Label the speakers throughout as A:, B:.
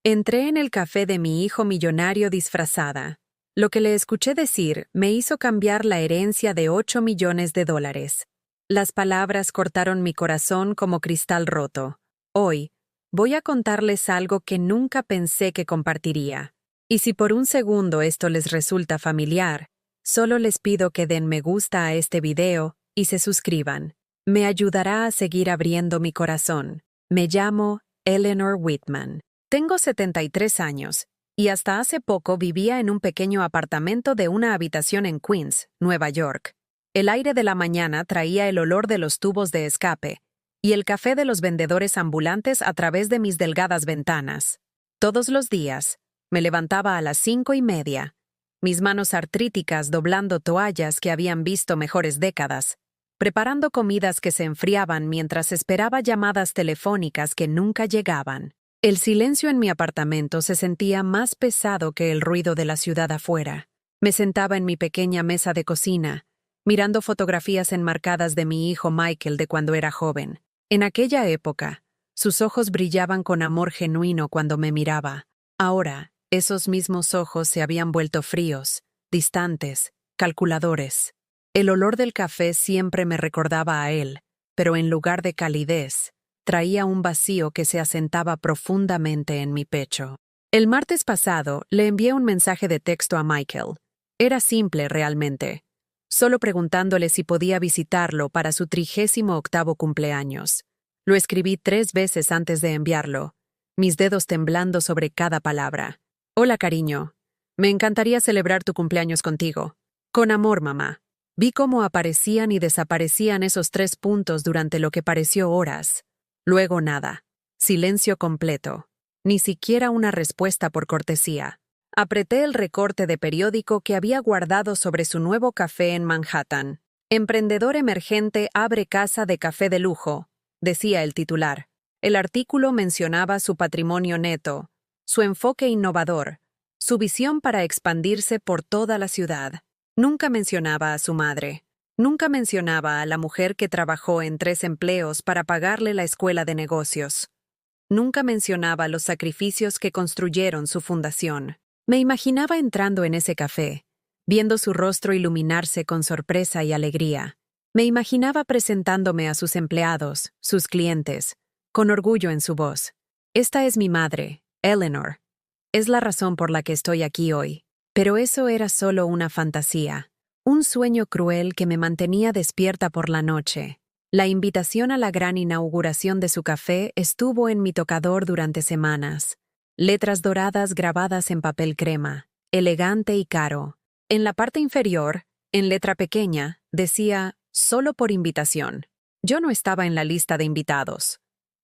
A: Entré en el café de mi hijo millonario disfrazada. Lo que le escuché decir me hizo cambiar la herencia de 8 millones de dólares. Las palabras cortaron mi corazón como cristal roto. Hoy, voy a contarles algo que nunca pensé que compartiría. Y si por un segundo esto les resulta familiar, solo les pido que den me gusta a este video y se suscriban. Me ayudará a seguir abriendo mi corazón. Me llamo Eleanor Whitman. Tengo 73 años y hasta hace poco vivía en un pequeño apartamento de una habitación en Queens, Nueva York. El aire de la mañana traía el olor de los tubos de escape y el café de los vendedores ambulantes a través de mis delgadas ventanas. Todos los días, me levantaba a las 5:30, mis manos artríticas doblando toallas que habían visto mejores décadas, preparando comidas que se enfriaban mientras esperaba llamadas telefónicas que nunca llegaban. El silencio en mi apartamento se sentía más pesado que el ruido de la ciudad afuera. Me sentaba en mi pequeña mesa de cocina, mirando fotografías enmarcadas de mi hijo Michael de cuando era joven. En aquella época, sus ojos brillaban con amor genuino cuando me miraba. Ahora, esos mismos ojos se habían vuelto fríos, distantes, calculadores. El olor del café siempre me recordaba a él, pero en lugar de calidez, traía un vacío que se asentaba profundamente en mi pecho. El martes pasado le envié un mensaje de texto a Michael. Era simple realmente, solo preguntándole si podía visitarlo para su 38º cumpleaños. Lo escribí 3 veces antes de enviarlo, mis dedos temblando sobre cada palabra. Hola, cariño. Me encantaría celebrar tu cumpleaños contigo. Con amor, mamá. Vi cómo aparecían y desaparecían esos 3 puntos durante lo que pareció horas. Luego nada. Silencio completo. Ni siquiera una respuesta por cortesía. Apreté el recorte de periódico que había guardado sobre su nuevo café en Manhattan. Emprendedor emergente abre casa de café de lujo, decía el titular. El artículo mencionaba su patrimonio neto, su enfoque innovador, su visión para expandirse por toda la ciudad. Nunca mencionaba a su madre. Nunca mencionaba a la mujer que trabajó en 3 empleos para pagarle la escuela de negocios. Nunca mencionaba los sacrificios que construyeron su fundación. Me imaginaba entrando en ese café, viendo su rostro iluminarse con sorpresa y alegría. Me imaginaba presentándome a sus empleados, sus clientes, con orgullo en su voz. Esta es mi madre, Eleanor. Es la razón por la que estoy aquí hoy. Pero eso era solo una fantasía. Un sueño cruel que me mantenía despierta por la noche. La invitación a la gran inauguración de su café estuvo en mi tocador durante semanas. Letras doradas grabadas en papel crema, elegante y caro. En la parte inferior, en letra pequeña, decía, solo por invitación. Yo no estaba en la lista de invitados.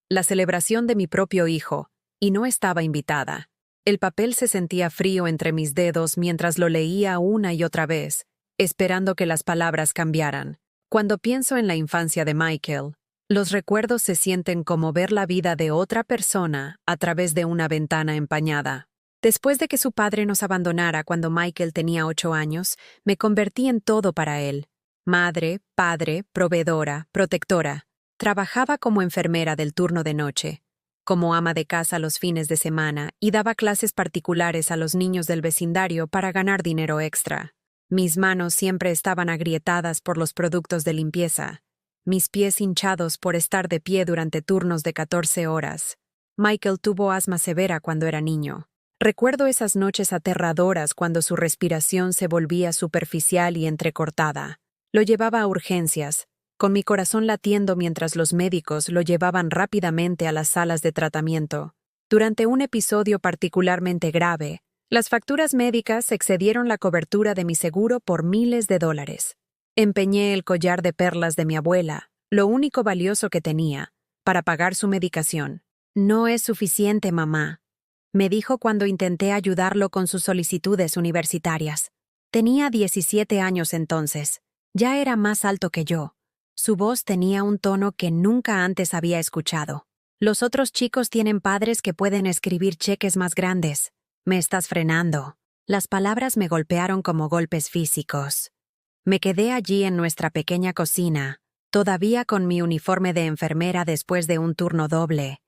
A: La celebración de mi propio hijo, y no estaba invitada. El papel se sentía frío entre mis dedos mientras lo leía una y otra vez, esperando que las palabras cambiaran. Cuando pienso en la infancia de Michael, los recuerdos se sienten como ver la vida de otra persona a través de una ventana empañada. Después de que su padre nos abandonara cuando Michael tenía 8 años, me convertí en todo para él. Madre, padre, proveedora, protectora. Trabajaba como enfermera del turno de noche, como ama de casa los fines de semana y daba clases particulares a los niños del vecindario para ganar dinero extra. Mis manos siempre estaban agrietadas por los productos de limpieza, mis pies hinchados por estar de pie durante turnos de 14 horas. Michael tuvo asma severa cuando era niño. Recuerdo esas noches aterradoras cuando su respiración se volvía superficial y entrecortada. Lo llevaba a urgencias, con mi corazón latiendo mientras los médicos lo llevaban rápidamente a las salas de tratamiento. Durante un episodio particularmente grave, las facturas médicas excedieron la cobertura de mi seguro por miles de dólares. Empeñé el collar de perlas de mi abuela, lo único valioso que tenía, para pagar su medicación. No es suficiente, mamá, me dijo cuando intenté ayudarlo con sus solicitudes universitarias. Tenía 17 años entonces. Ya era más alto que yo. Su voz tenía un tono que nunca antes había escuchado. Los otros chicos tienen padres que pueden escribir cheques más grandes. Me estás frenando. Las palabras me golpearon como golpes físicos. Me quedé allí en nuestra pequeña cocina, todavía con mi uniforme de enfermera después de un turno doble,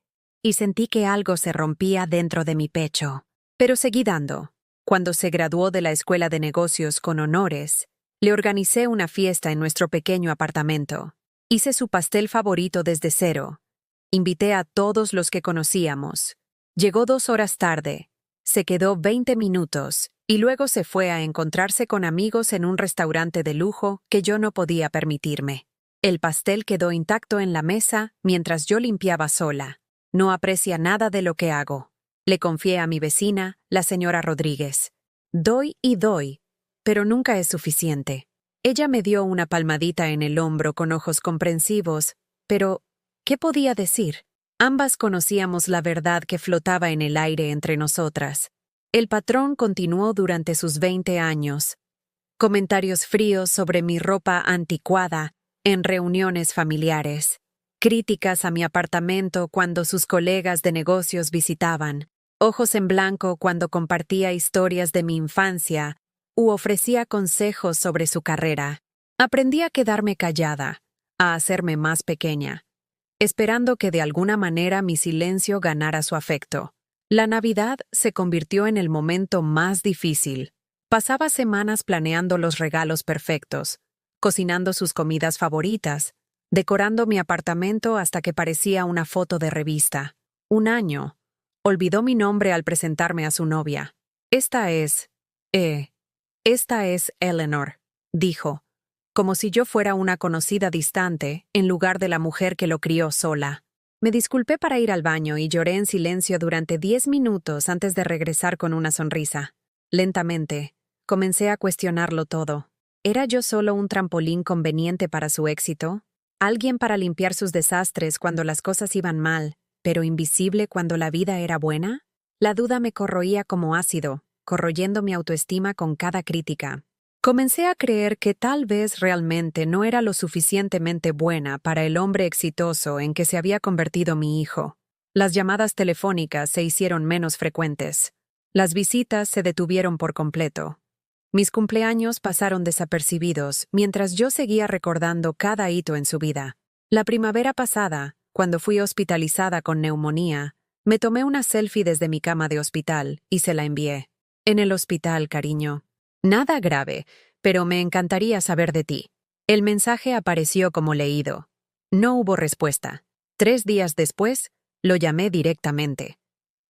A: y sentí que algo se rompía dentro de mi pecho. Pero seguí dando. Cuando se graduó de la escuela de negocios con honores, le organicé una fiesta en nuestro pequeño apartamento. Hice su pastel favorito desde cero. Invité a todos los que conocíamos. Llegó 2 horas tarde. Se quedó 20 minutos y luego se fue a encontrarse con amigos en un restaurante de lujo que yo no podía permitirme. El pastel quedó intacto en la mesa mientras yo limpiaba sola. No aprecia nada de lo que hago. Le confié a mi vecina, la señora Rodríguez. Doy y doy, pero nunca es suficiente. Ella me dio una palmadita en el hombro con ojos comprensivos, pero ¿qué podía decir? Ambas conocíamos la verdad que flotaba en el aire entre nosotras. El patrón continuó durante sus 20 años. Comentarios fríos sobre mi ropa anticuada en reuniones familiares. Críticas a mi apartamento cuando sus colegas de negocios visitaban. Ojos en blanco cuando compartía historias de mi infancia u ofrecía consejos sobre su carrera. Aprendí a quedarme callada, a hacerme más pequeña, esperando que de alguna manera mi silencio ganara su afecto. La Navidad se convirtió en el momento más difícil. Pasaba semanas planeando los regalos perfectos, cocinando sus comidas favoritas, decorando mi apartamento hasta que parecía una foto de revista. Un año. Olvidó mi nombre al presentarme a su novia. Esta es Eleanor, dijo, como si yo fuera una conocida distante en lugar de la mujer que lo crió sola. Me disculpé para ir al baño y lloré en silencio durante 10 minutos antes de regresar con una sonrisa. Lentamente, comencé a cuestionarlo todo. ¿Era yo solo un trampolín conveniente para su éxito? ¿Alguien para limpiar sus desastres cuando las cosas iban mal, pero invisible cuando la vida era buena? La duda me corroía como ácido, corroyendo mi autoestima con cada crítica. Comencé a creer que tal vez realmente no era lo suficientemente buena para el hombre exitoso en que se había convertido mi hijo. Las llamadas telefónicas se hicieron menos frecuentes. Las visitas se detuvieron por completo. Mis cumpleaños pasaron desapercibidos mientras yo seguía recordando cada hito en su vida. La primavera pasada, cuando fui hospitalizada con neumonía, me tomé una selfie desde mi cama de hospital y se la envié. En el hospital, cariño. Nada grave, pero me encantaría saber de ti. El mensaje apareció como leído. No hubo respuesta. 3 días después, lo llamé directamente.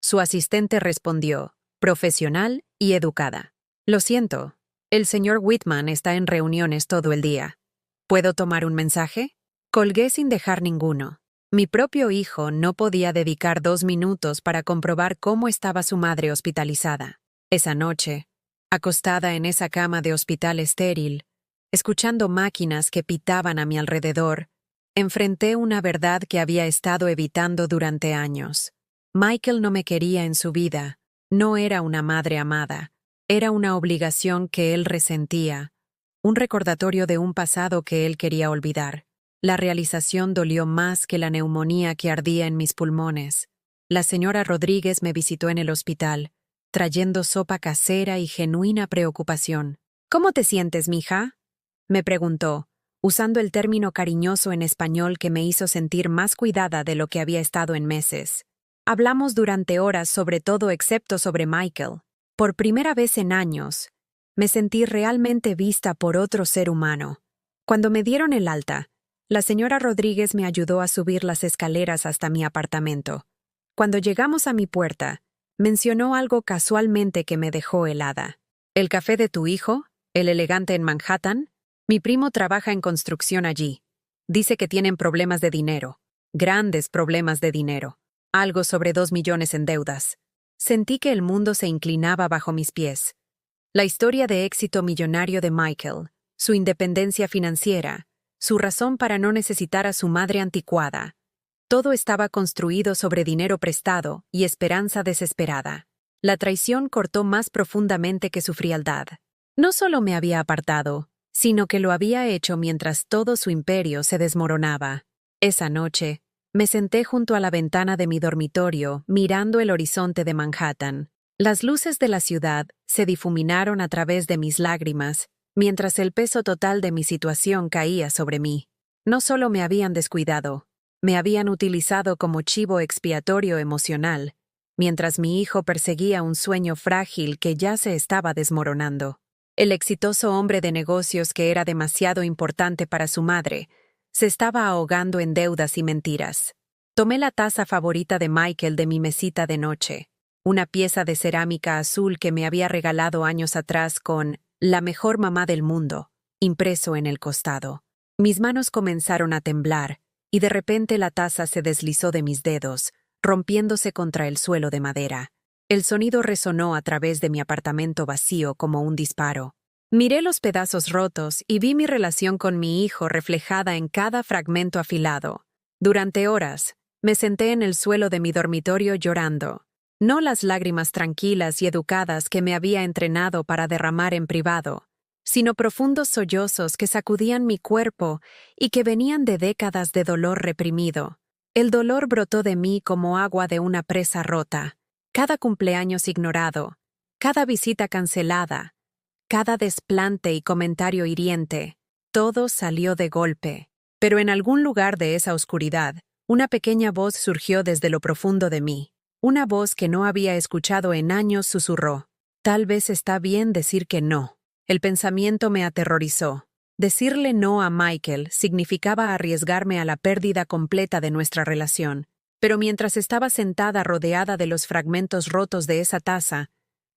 A: Su asistente respondió, profesional y educada. Lo siento, el señor Whitman está en reuniones todo el día. ¿Puedo tomar un mensaje? Colgué sin dejar ninguno. Mi propio hijo no podía dedicar 2 minutos para comprobar cómo estaba su madre hospitalizada. Esa noche, acostada en esa cama de hospital estéril, escuchando máquinas que pitaban a mi alrededor, enfrenté una verdad que había estado evitando durante años. Michael no me quería en su vida, no era una madre amada, era una obligación que él resentía, un recordatorio de un pasado que él quería olvidar. La realización dolió más que la neumonía que ardía en mis pulmones. La señora Rodríguez me visitó en el hospital, trayendo sopa casera y genuina preocupación. ¿Cómo te sientes, mija?, me preguntó, usando el término cariñoso en español que me hizo sentir más cuidada de lo que había estado en meses. Hablamos durante horas sobre todo excepto sobre Michael. Por primera vez en años, me sentí realmente vista por otro ser humano. Cuando me dieron el alta, la señora Rodríguez me ayudó a subir las escaleras hasta mi apartamento. Cuando llegamos a mi puerta, mencionó algo casualmente que me dejó helada. ¿El café de tu hijo? ¿El elegante en Manhattan? Mi primo trabaja en construcción allí. Dice que tienen problemas de dinero. Grandes problemas de dinero. Algo sobre 2 millones en deudas. Sentí que el mundo se inclinaba bajo mis pies. La historia de éxito millonario de Michael, su independencia financiera, su razón para no necesitar a su madre anticuada. Todo estaba construido sobre dinero prestado y esperanza desesperada. La traición cortó más profundamente que su frialdad. No solo me había apartado, sino que lo había hecho mientras todo su imperio se desmoronaba. Esa noche, me senté junto a la ventana de mi dormitorio, mirando el horizonte de Manhattan. Las luces de la ciudad se difuminaron a través de mis lágrimas, mientras el peso total de mi situación caía sobre mí. No solo me habían descuidado, Me habían utilizado como chivo expiatorio emocional, mientras mi hijo perseguía un sueño frágil que ya se estaba desmoronando. El exitoso hombre de negocios que era demasiado importante para su madre se estaba ahogando en deudas y mentiras. Tomé la taza favorita de Michael de mi mesita de noche, una pieza de cerámica azul que me había regalado años atrás con «La mejor mamá del mundo» impreso en el costado. Mis manos comenzaron a temblar, y de repente la taza se deslizó de mis dedos, rompiéndose contra el suelo de madera. El sonido resonó a través de mi apartamento vacío como un disparo. Miré los pedazos rotos y vi mi relación con mi hijo reflejada en cada fragmento afilado. Durante horas, me senté en el suelo de mi dormitorio llorando. No las lágrimas tranquilas y educadas que me había entrenado para derramar en privado, sino profundos sollozos que sacudían mi cuerpo y que venían de décadas de dolor reprimido. El dolor brotó de mí como agua de una presa rota. Cada cumpleaños ignorado, cada visita cancelada, cada desplante y comentario hiriente, todo salió de golpe. Pero en algún lugar de esa oscuridad, una pequeña voz surgió desde lo profundo de mí. Una voz que no había escuchado en años susurró: «Tal vez está bien decir que no». El pensamiento me aterrorizó. Decirle no a Michael significaba arriesgarme a la pérdida completa de nuestra relación. Pero mientras estaba sentada rodeada de los fragmentos rotos de esa taza,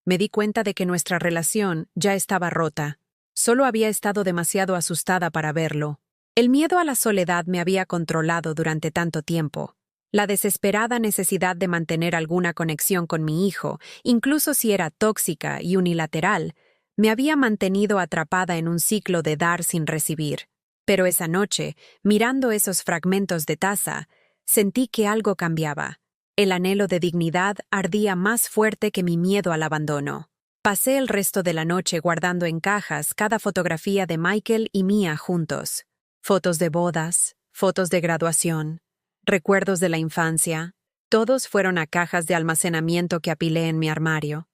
A: me di cuenta de que nuestra relación ya estaba rota. Solo había estado demasiado asustada para verlo. El miedo a la soledad me había controlado durante tanto tiempo. La desesperada necesidad de mantener alguna conexión con mi hijo, incluso si era tóxica y unilateral, me había mantenido atrapada en un ciclo de dar sin recibir. Pero esa noche, mirando esos fragmentos de taza, sentí que algo cambiaba. El anhelo de dignidad ardía más fuerte que mi miedo al abandono. Pasé el resto de la noche guardando en cajas cada fotografía de Michael y mía juntos. Fotos de bodas, fotos de graduación, recuerdos de la infancia. Todos fueron a cajas de almacenamiento que apilé en mi armario.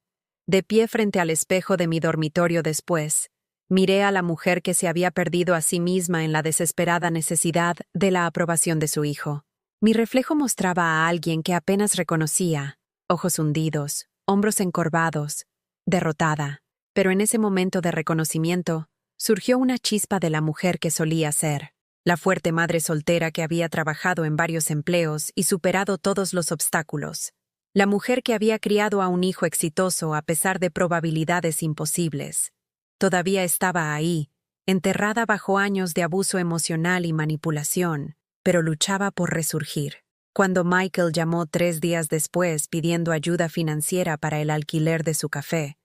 A: De pie frente al espejo de mi dormitorio después, miré a la mujer que se había perdido a sí misma en la desesperada necesidad de la aprobación de su hijo. Mi reflejo mostraba a alguien que apenas reconocía, ojos hundidos, hombros encorvados, derrotada. Pero en ese momento de reconocimiento, surgió una chispa de la mujer que solía ser, la fuerte madre soltera que había trabajado en varios empleos y superado todos los obstáculos. La mujer que había criado a un hijo exitoso a pesar de probabilidades imposibles. Todavía estaba ahí, enterrada bajo años de abuso emocional y manipulación, pero luchaba por resurgir. Cuando Michael llamó 3 días después pidiendo ayuda financiera para el alquiler de su café,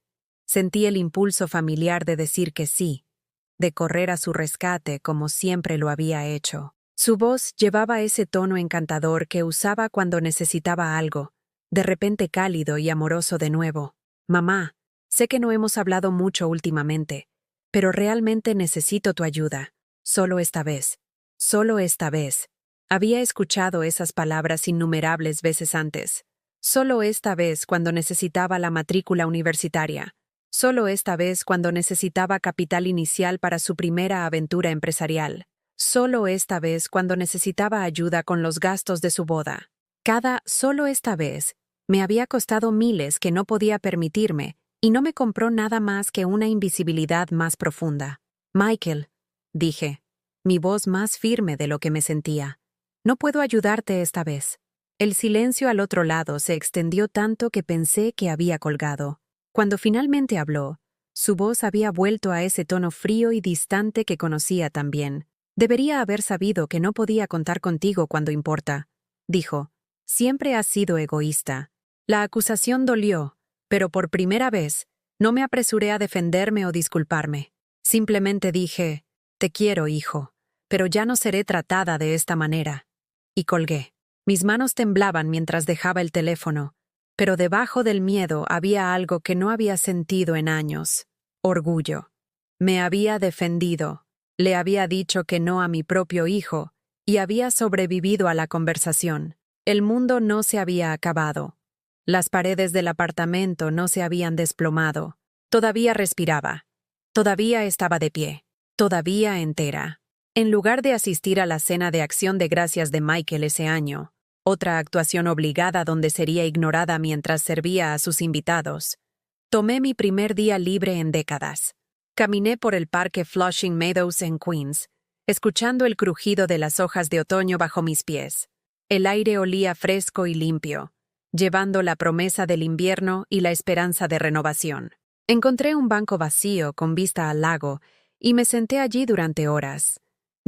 A: sentí el impulso familiar de decir que sí, de correr a su rescate como siempre lo había hecho. Su voz llevaba ese tono encantador que usaba cuando necesitaba algo, de repente cálido y amoroso de nuevo. «Mamá, sé que no hemos hablado mucho últimamente, pero realmente necesito tu ayuda. Solo esta vez. Solo esta vez». Había escuchado esas palabras innumerables veces antes. Solo esta vez cuando necesitaba la matrícula universitaria. Solo esta vez cuando necesitaba capital inicial para su primera aventura empresarial. Solo esta vez cuando necesitaba ayuda con los gastos de su boda. Cada «solo esta vez» me había costado miles que no podía permitirme y no me compró nada más que una invisibilidad más profunda. «Michael», dije, mi voz más firme de lo que me sentía, «no puedo ayudarte esta vez». El silencio al otro lado se extendió tanto que pensé que había colgado. Cuando finalmente habló, su voz había vuelto a ese tono frío y distante que conocía tan bien. «Debería haber sabido que no podía contar contigo cuando importa», dijo. «Siempre has sido egoísta». La acusación dolió, pero por primera vez no me apresuré a defenderme o disculparme. Simplemente dije: «Te quiero, hijo, pero ya no seré tratada de esta manera». Y colgué. Mis manos temblaban mientras dejaba el teléfono, pero debajo del miedo había algo que no había sentido en años: orgullo. Me había defendido, le había dicho que no a mi propio hijo y había sobrevivido a la conversación. El mundo no se había acabado. Las paredes del apartamento no se habían desplomado. Todavía respiraba. Todavía estaba de pie. Todavía entera. En lugar de asistir a la cena de Acción de Gracias de Michael ese año, otra actuación obligada donde sería ignorada mientras servía a sus invitados, tomé mi primer día libre en décadas. Caminé por el parque Flushing Meadows en Queens, escuchando el crujido de las hojas de otoño bajo mis pies. El aire olía fresco y limpio, llevando la promesa del invierno y la esperanza de renovación. Encontré un banco vacío con vista al lago y me senté allí durante horas,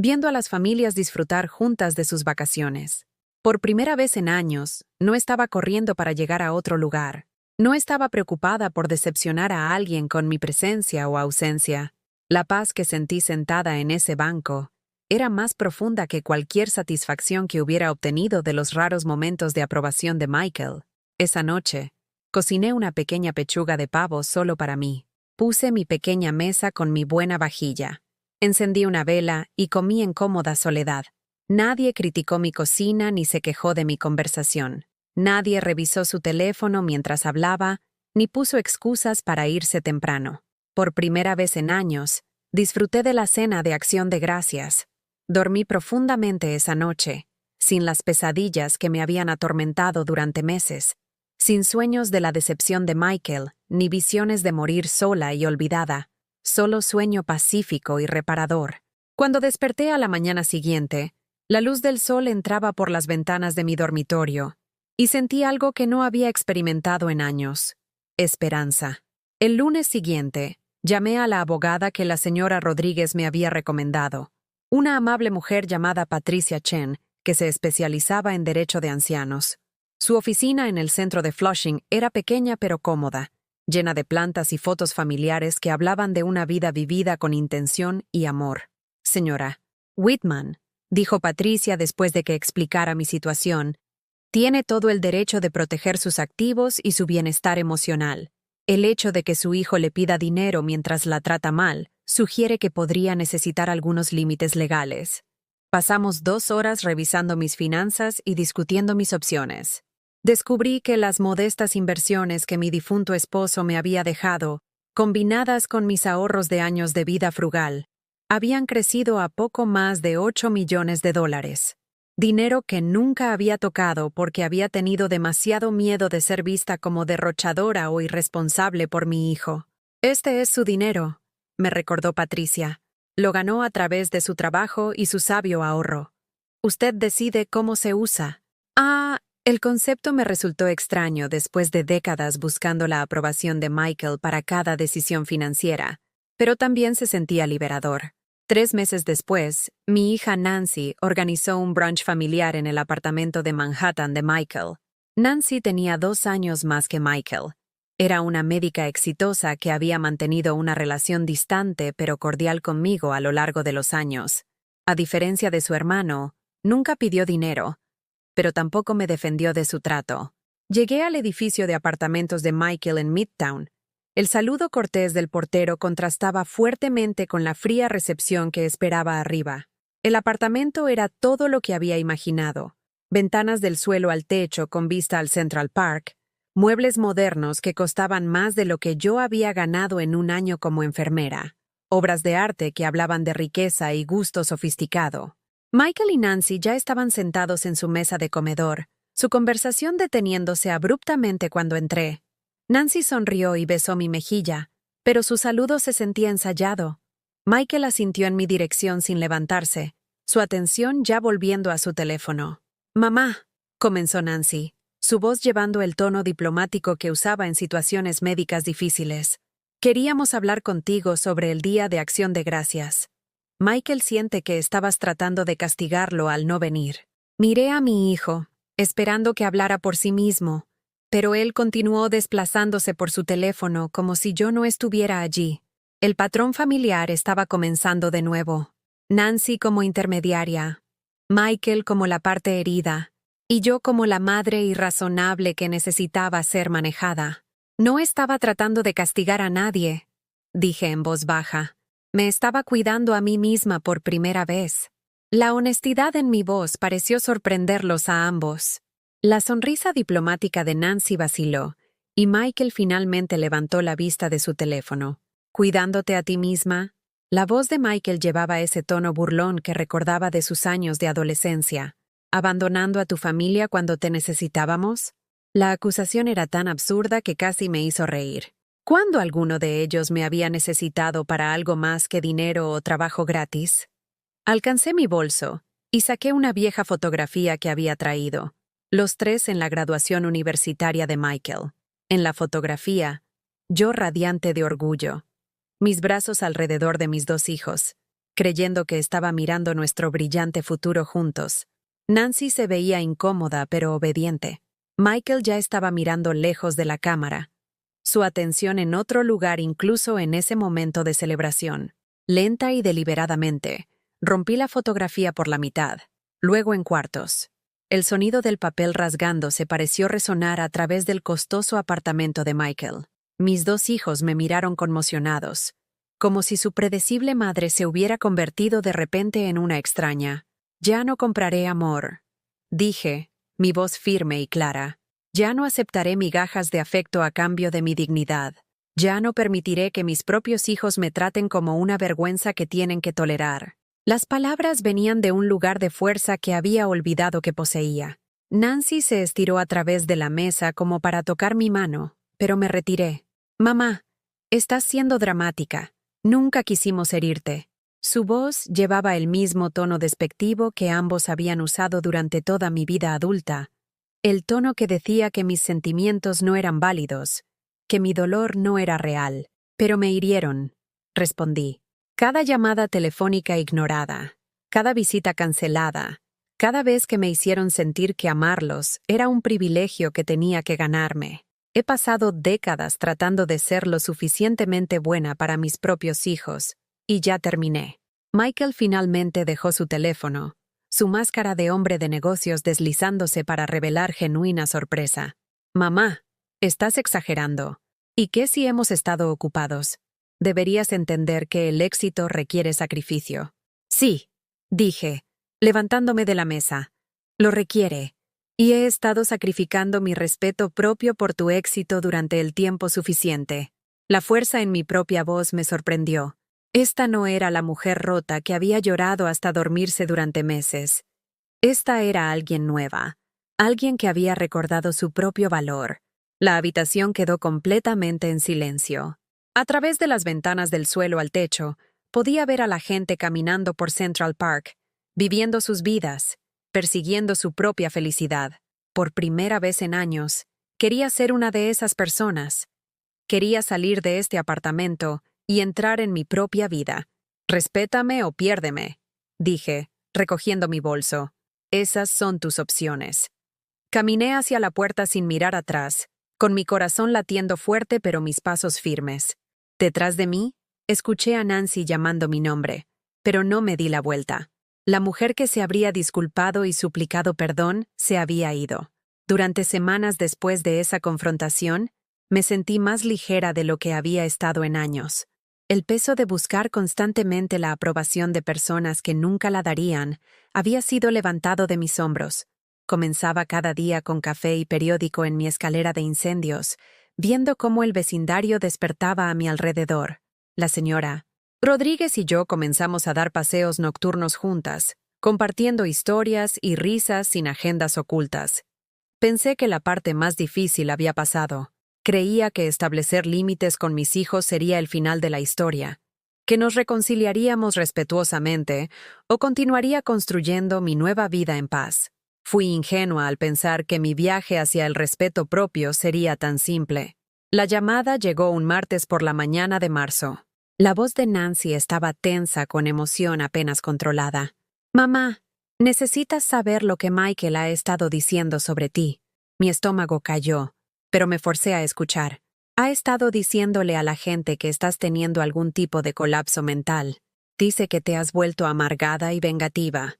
A: viendo a las familias disfrutar juntas de sus vacaciones. Por primera vez en años, no estaba corriendo para llegar a otro lugar. No estaba preocupada por decepcionar a alguien con mi presencia o ausencia. La paz que sentí sentada en ese banco era más profunda que cualquier satisfacción que hubiera obtenido de los raros momentos de aprobación de Michael. Esa noche, cociné una pequeña pechuga de pavo solo para mí. Puse mi pequeña mesa con mi buena vajilla. Encendí una vela y comí en cómoda soledad. Nadie criticó mi cocina ni se quejó de mi conversación. Nadie revisó su teléfono mientras hablaba, ni puso excusas para irse temprano. Por primera vez en años, disfruté de la cena de Acción de Gracias. Dormí profundamente esa noche, sin las pesadillas que me habían atormentado durante meses, sin sueños de la decepción de Michael, ni visiones de morir sola y olvidada, solo sueño pacífico y reparador. Cuando desperté a la mañana siguiente, la luz del sol entraba por las ventanas de mi dormitorio, y sentí algo que no había experimentado en años: esperanza. El lunes siguiente, llamé a la abogada que la señora Rodríguez me había recomendado, una amable mujer llamada Patricia Chen, que se especializaba en derecho de ancianos. Su oficina en el centro de Flushing era pequeña pero cómoda, llena de plantas y fotos familiares que hablaban de una vida vivida con intención y amor. Señora Whitman, dijo Patricia después de que explicara mi situación, tiene todo el derecho de proteger sus activos y su bienestar emocional. El hecho de que su hijo le pida dinero mientras la trata mal sugiere que podría necesitar algunos límites legales. Pasamos 2 horas revisando mis finanzas y discutiendo mis opciones. Descubrí que las modestas inversiones que mi difunto esposo me había dejado, combinadas con mis ahorros de años de vida frugal, habían crecido a poco más de $8 millones. Dinero que nunca había tocado porque había tenido demasiado miedo de ser vista como derrochadora o irresponsable por mi hijo. Este es su dinero, me recordó Patricia. Lo ganó a través de su trabajo y su sabio ahorro. Usted decide cómo se usa. El concepto me resultó extraño después de décadas buscando la aprobación de Michael para cada decisión financiera, pero también se sentía liberador. 3 meses después, mi hija Nancy organizó un brunch familiar en el apartamento de Manhattan de Michael. Nancy tenía 2 años más que Michael. Era una médica exitosa que había mantenido una relación distante pero cordial conmigo a lo largo de los años. A diferencia de su hermano, nunca pidió dinero, pero tampoco me defendió de su trato. Llegué al edificio de apartamentos de Michael en Midtown. El saludo cortés del portero contrastaba fuertemente con la fría recepción que esperaba arriba. El apartamento era todo lo que había imaginado. Ventanas del suelo al techo con vista al Central Park, muebles modernos que costaban más de lo que yo había ganado en un año como enfermera, obras de arte que hablaban de riqueza y gusto sofisticado. Michael y Nancy ya estaban sentados en su mesa de comedor, su conversación deteniéndose abruptamente cuando entré. Nancy sonrió y besó mi mejilla, pero su saludo se sentía ensayado. Michael asintió en mi dirección sin levantarse, su atención ya volviendo a su teléfono. «Mamá», comenzó Nancy, su voz llevando el tono diplomático que usaba en situaciones médicas difíciles. «Queríamos hablar contigo sobre el Día de Acción de Gracias. Michael siente que estabas tratando de castigarlo al no venir». Miré a mi hijo, esperando que hablara por sí mismo, pero él continuó desplazándose por su teléfono como si yo no estuviera allí. El patrón familiar estaba comenzando de nuevo. Nancy como intermediaria, Michael como la parte herida, y yo como la madre irrazonable que necesitaba ser manejada. No estaba tratando de castigar a nadie, dije en voz baja. Me estaba cuidando a mí misma por primera vez. La honestidad en mi voz pareció sorprenderlos a ambos. La sonrisa diplomática de Nancy vaciló, y Michael finalmente levantó la vista de su teléfono. «¿Cuidándote a ti misma?», La voz de Michael llevaba ese tono burlón que recordaba de sus años de adolescencia. ¿Abandonando a tu familia cuando te necesitábamos? La acusación era tan absurda que casi me hizo reír. ¿Cuándo alguno de ellos me había necesitado para algo más que dinero o trabajo gratis? Alcancé mi bolso y saqué una vieja fotografía que había traído. Los tres en la graduación universitaria de Michael. En la fotografía, yo radiante de orgullo, mis brazos alrededor de mis dos hijos, creyendo que estaba mirando nuestro brillante futuro juntos. Nancy se veía incómoda pero obediente. Michael ya estaba mirando lejos de la cámara, su atención en otro lugar incluso en ese momento de celebración. Lenta y deliberadamente, rompí la fotografía por la mitad, luego en cuartos. El sonido del papel rasgándose pareció resonar a través del costoso apartamento de Michael. Mis dos hijos me miraron conmocionados, como si su predecible madre se hubiera convertido de repente en una extraña. Ya no compraré amor, dije, mi voz firme y clara. Ya no aceptaré migajas de afecto a cambio de mi dignidad. Ya no permitiré que mis propios hijos me traten como una vergüenza que tienen que tolerar. Las palabras venían de un lugar de fuerza que había olvidado que poseía. Nancy se estiró a través de la mesa como para tocar mi mano, pero me retiré. Mamá, estás siendo dramática. Nunca quisimos herirte. Su voz llevaba el mismo tono despectivo que ambos habían usado durante toda mi vida adulta. El tono que decía que mis sentimientos no eran válidos, que mi dolor no era real. Pero me hirieron, respondí. Cada llamada telefónica ignorada, cada visita cancelada, cada vez que me hicieron sentir que amarlos era un privilegio que tenía que ganarme. He pasado décadas tratando de ser lo suficientemente buena para mis propios hijos, y ya terminé. Michael finalmente dejó su teléfono, su máscara de hombre de negocios deslizándose para revelar genuina sorpresa. Mamá, estás exagerando. ¿Y qué si hemos estado ocupados? Deberías entender que el éxito requiere sacrificio. Sí, dije, levantándome de la mesa. Lo requiere. Y he estado sacrificando mi respeto propio por tu éxito durante el tiempo suficiente. La fuerza en mi propia voz me sorprendió. Esta no era la mujer rota que había llorado hasta dormirse durante meses. Esta era alguien nueva, alguien que había recordado su propio valor. La habitación quedó completamente en silencio. A través de las ventanas del suelo al techo, podía ver a la gente caminando por Central Park, viviendo sus vidas, persiguiendo su propia felicidad. Por primera vez en años, quería ser una de esas personas. Quería salir de este apartamento y entrar en mi propia vida. Respétame o piérdeme, dije, recogiendo mi bolso. Esas son tus opciones. Caminé hacia la puerta sin mirar atrás, con mi corazón latiendo fuerte pero mis pasos firmes. Detrás de mí, escuché a Nancy llamando mi nombre, pero no me di la vuelta. La mujer que se habría disculpado y suplicado perdón se había ido. Durante semanas después de esa confrontación, me sentí más ligera de lo que había estado en años. El peso de buscar constantemente la aprobación de personas que nunca la darían había sido levantado de mis hombros. Comenzaba cada día con café y periódico en mi escalera de incendios, viendo cómo el vecindario despertaba a mi alrededor. La señora Rodríguez y yo comenzamos a dar paseos nocturnos juntas, compartiendo historias y risas sin agendas ocultas. Pensé que la parte más difícil había pasado. Creía que establecer límites con mis hijos sería el final de la historia, que nos reconciliaríamos respetuosamente o continuaría construyendo mi nueva vida en paz. Fui ingenua al pensar que mi viaje hacia el respeto propio sería tan simple. La llamada llegó un martes por la mañana de marzo. La voz de Nancy estaba tensa con emoción apenas controlada. Mamá, necesitas saber lo que Michael ha estado diciendo sobre ti. Mi estómago cayó, pero me forcé a escuchar. Ha estado diciéndole a la gente que estás teniendo algún tipo de colapso mental. Dice que te has vuelto amargada y vengativa,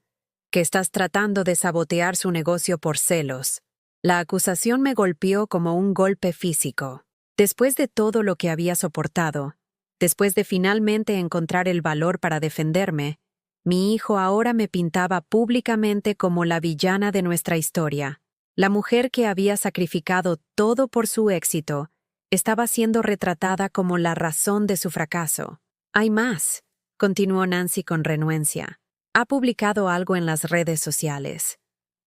A: que estás tratando de sabotear su negocio por celos. La acusación me golpeó como un golpe físico. Después de todo lo que había soportado, después de finalmente encontrar el valor para defenderme, mi hijo ahora me pintaba públicamente como la villana de nuestra historia. La mujer que había sacrificado todo por su éxito estaba siendo retratada como la razón de su fracaso. Hay más. continuó Nancy con renuencia. Ha publicado algo en las redes sociales.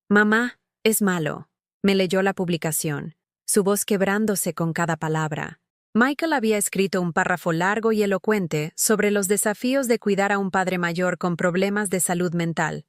A: Mamá, es malo. Me leyó la publicación, su voz quebrándose con cada palabra. Michael había escrito un párrafo largo y elocuente sobre los desafíos de cuidar a un padre mayor con problemas de salud mental.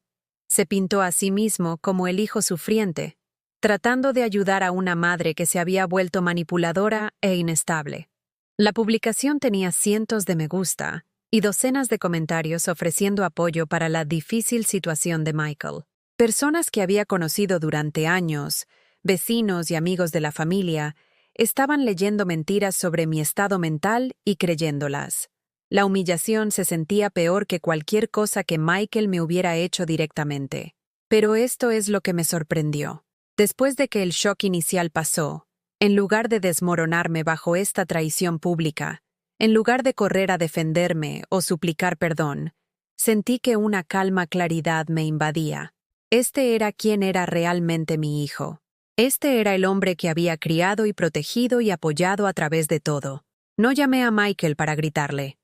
A: Se pintó a sí mismo como el hijo sufriente, tratando de ayudar a una madre que se había vuelto manipuladora e inestable. La publicación tenía cientos de me gusta y docenas de comentarios ofreciendo apoyo para la difícil situación de Michael. Personas que había conocido durante años, vecinos y amigos de la familia, estaban leyendo mentiras sobre mi estado mental y creyéndolas. La humillación se sentía peor que cualquier cosa que Michael me hubiera hecho directamente. Pero esto es lo que me sorprendió. Después de que el shock inicial pasó, en lugar de desmoronarme bajo esta traición pública, en lugar de correr a defenderme o suplicar perdón, sentí que una calma claridad me invadía. Este era quien era realmente mi hijo. Este era el hombre que había criado y protegido y apoyado a través de todo. No llamé a Michael para gritarle.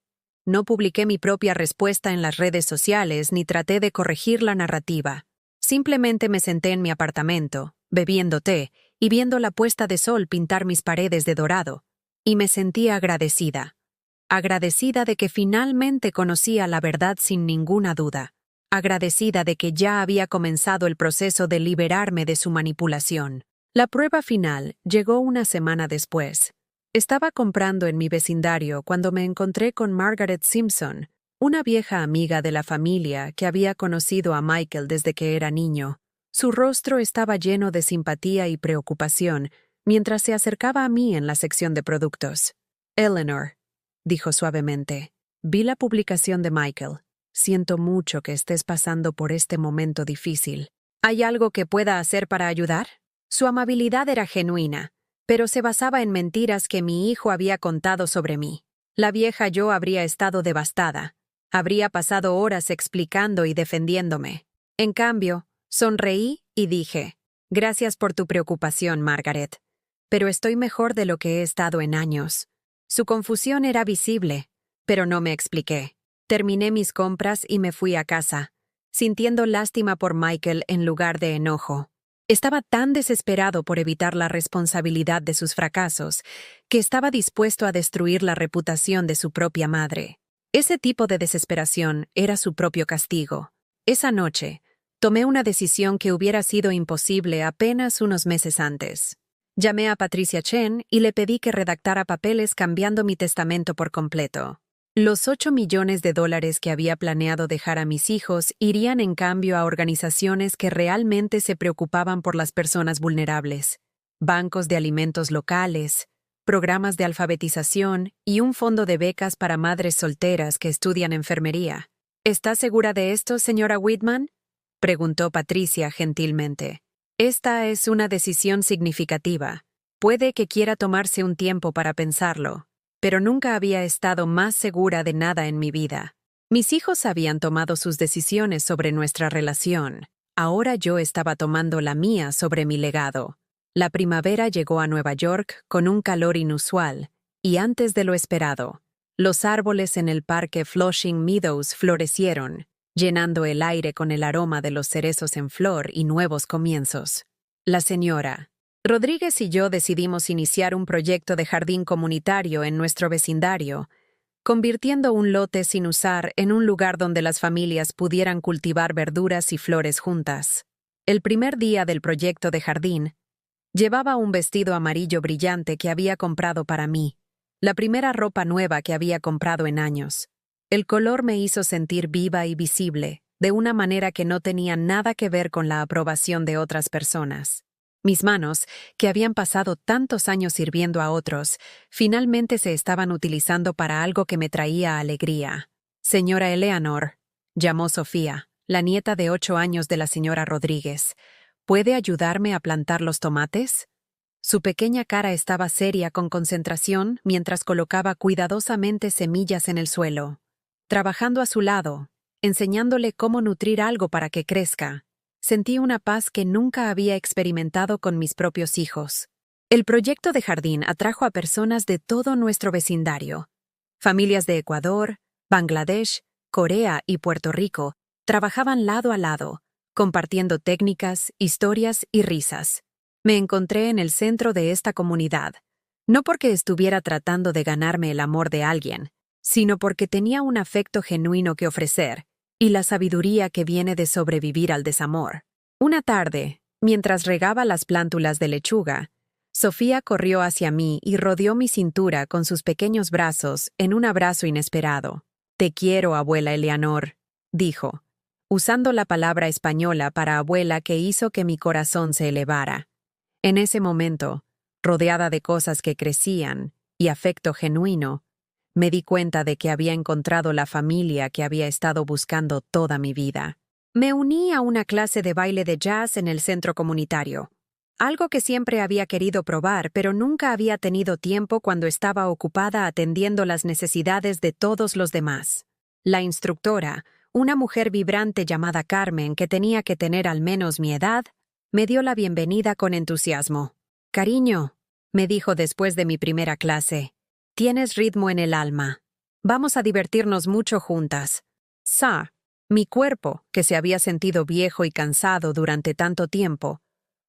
A: No publiqué mi propia respuesta en las redes sociales ni traté de corregir la narrativa. Simplemente me senté en mi apartamento, bebiendo té y viendo la puesta de sol pintar mis paredes de dorado. Y me sentí agradecida. Agradecida de que finalmente conocía la verdad sin ninguna duda. Agradecida de que ya había comenzado el proceso de liberarme de su manipulación. La prueba final llegó una semana después. Estaba comprando en mi vecindario cuando me encontré con Margaret Simpson, una vieja amiga de la familia que había conocido a Michael desde que era niño. Su rostro estaba lleno de simpatía y preocupación mientras se acercaba a mí en la sección de productos. «Eleanor», dijo suavemente, «vi la publicación de Michael. Siento mucho que estés pasando por este momento difícil. ¿Hay algo que pueda hacer para ayudar?» Su amabilidad era genuina, pero se basaba en mentiras que mi hijo había contado sobre mí. La vieja yo habría estado devastada. Habría pasado horas explicando y defendiéndome. En cambio, sonreí y dije, «Gracias por tu preocupación, Margaret, pero estoy mejor de lo que he estado en años». Su confusión era visible, pero no me expliqué. Terminé mis compras y me fui a casa, sintiendo lástima por Michael en lugar de enojo. Estaba tan desesperado por evitar la responsabilidad de sus fracasos que estaba dispuesto a destruir la reputación de su propia madre. Ese tipo de desesperación era su propio castigo. Esa noche, tomé una decisión que hubiera sido imposible apenas unos meses antes. Llamé a Patricia Chen y le pedí que redactara papeles cambiando mi testamento por completo. Los $8 millones que había planeado dejar a mis hijos irían en cambio a organizaciones que realmente se preocupaban por las personas vulnerables, bancos de alimentos locales, programas de alfabetización y un fondo de becas para madres solteras que estudian enfermería. ¿Está segura de esto, señora Whitman?, preguntó Patricia gentilmente. Esta es una decisión significativa. Puede que quiera tomarse un tiempo para pensarlo, pero nunca había estado más segura de nada en mi vida. Mis hijos habían tomado sus decisiones sobre nuestra relación. Ahora yo estaba tomando la mía sobre mi legado. La primavera llegó a Nueva York con un calor inusual, y antes de lo esperado, los árboles en el parque Flushing Meadows florecieron, llenando el aire con el aroma de los cerezos en flor y nuevos comienzos. La señora Rodríguez y yo decidimos iniciar un proyecto de jardín comunitario en nuestro vecindario, convirtiendo un lote sin usar en un lugar donde las familias pudieran cultivar verduras y flores juntas. El primer día del proyecto de jardín, llevaba un vestido amarillo brillante que había comprado para mí, la primera ropa nueva que había comprado en años. El color me hizo sentir viva y visible, de una manera que no tenía nada que ver con la aprobación de otras personas. Mis manos, que habían pasado tantos años sirviendo a otros, finalmente se estaban utilizando para algo que me traía alegría. «Señora Eleanor», llamó Sofía, la nieta de 8 años de la señora Rodríguez, «¿puede ayudarme a plantar los tomates?». Su pequeña cara estaba seria con concentración mientras colocaba cuidadosamente semillas en el suelo. Trabajando a su lado, enseñándole cómo nutrir algo para que crezca, sentí una paz que nunca había experimentado con mis propios hijos. El proyecto de jardín atrajo a personas de todo nuestro vecindario, familias de Ecuador, Bangladesh, Corea y Puerto Rico trabajaban lado a lado, compartiendo técnicas, historias y risas. Me encontré en el centro de esta comunidad, no porque estuviera tratando de ganarme el amor de alguien, sino porque tenía un afecto genuino que ofrecer y la sabiduría que viene de sobrevivir al desamor. Una tarde, mientras regaba las plántulas de lechuga, Sofía corrió hacia mí y rodeó mi cintura con sus pequeños brazos en un abrazo inesperado. «Te quiero, abuela Eleanor», dijo, usando la palabra española para abuela que hizo que mi corazón se elevara. En ese momento, rodeada de cosas que crecían y afecto genuino, me di cuenta de que había encontrado la familia que había estado buscando toda mi vida. Me uní a una clase de baile de jazz en el centro comunitario, algo que siempre había querido probar, pero nunca había tenido tiempo cuando estaba ocupada atendiendo las necesidades de todos los demás. La instructora, una mujer vibrante llamada Carmen que tenía que tener al menos mi edad, me dio la bienvenida con entusiasmo. «Cariño», me dijo después de mi primera clase, «tienes ritmo en el alma. Vamos a divertirnos mucho juntas». Mi cuerpo, que se había sentido viejo y cansado durante tanto tiempo,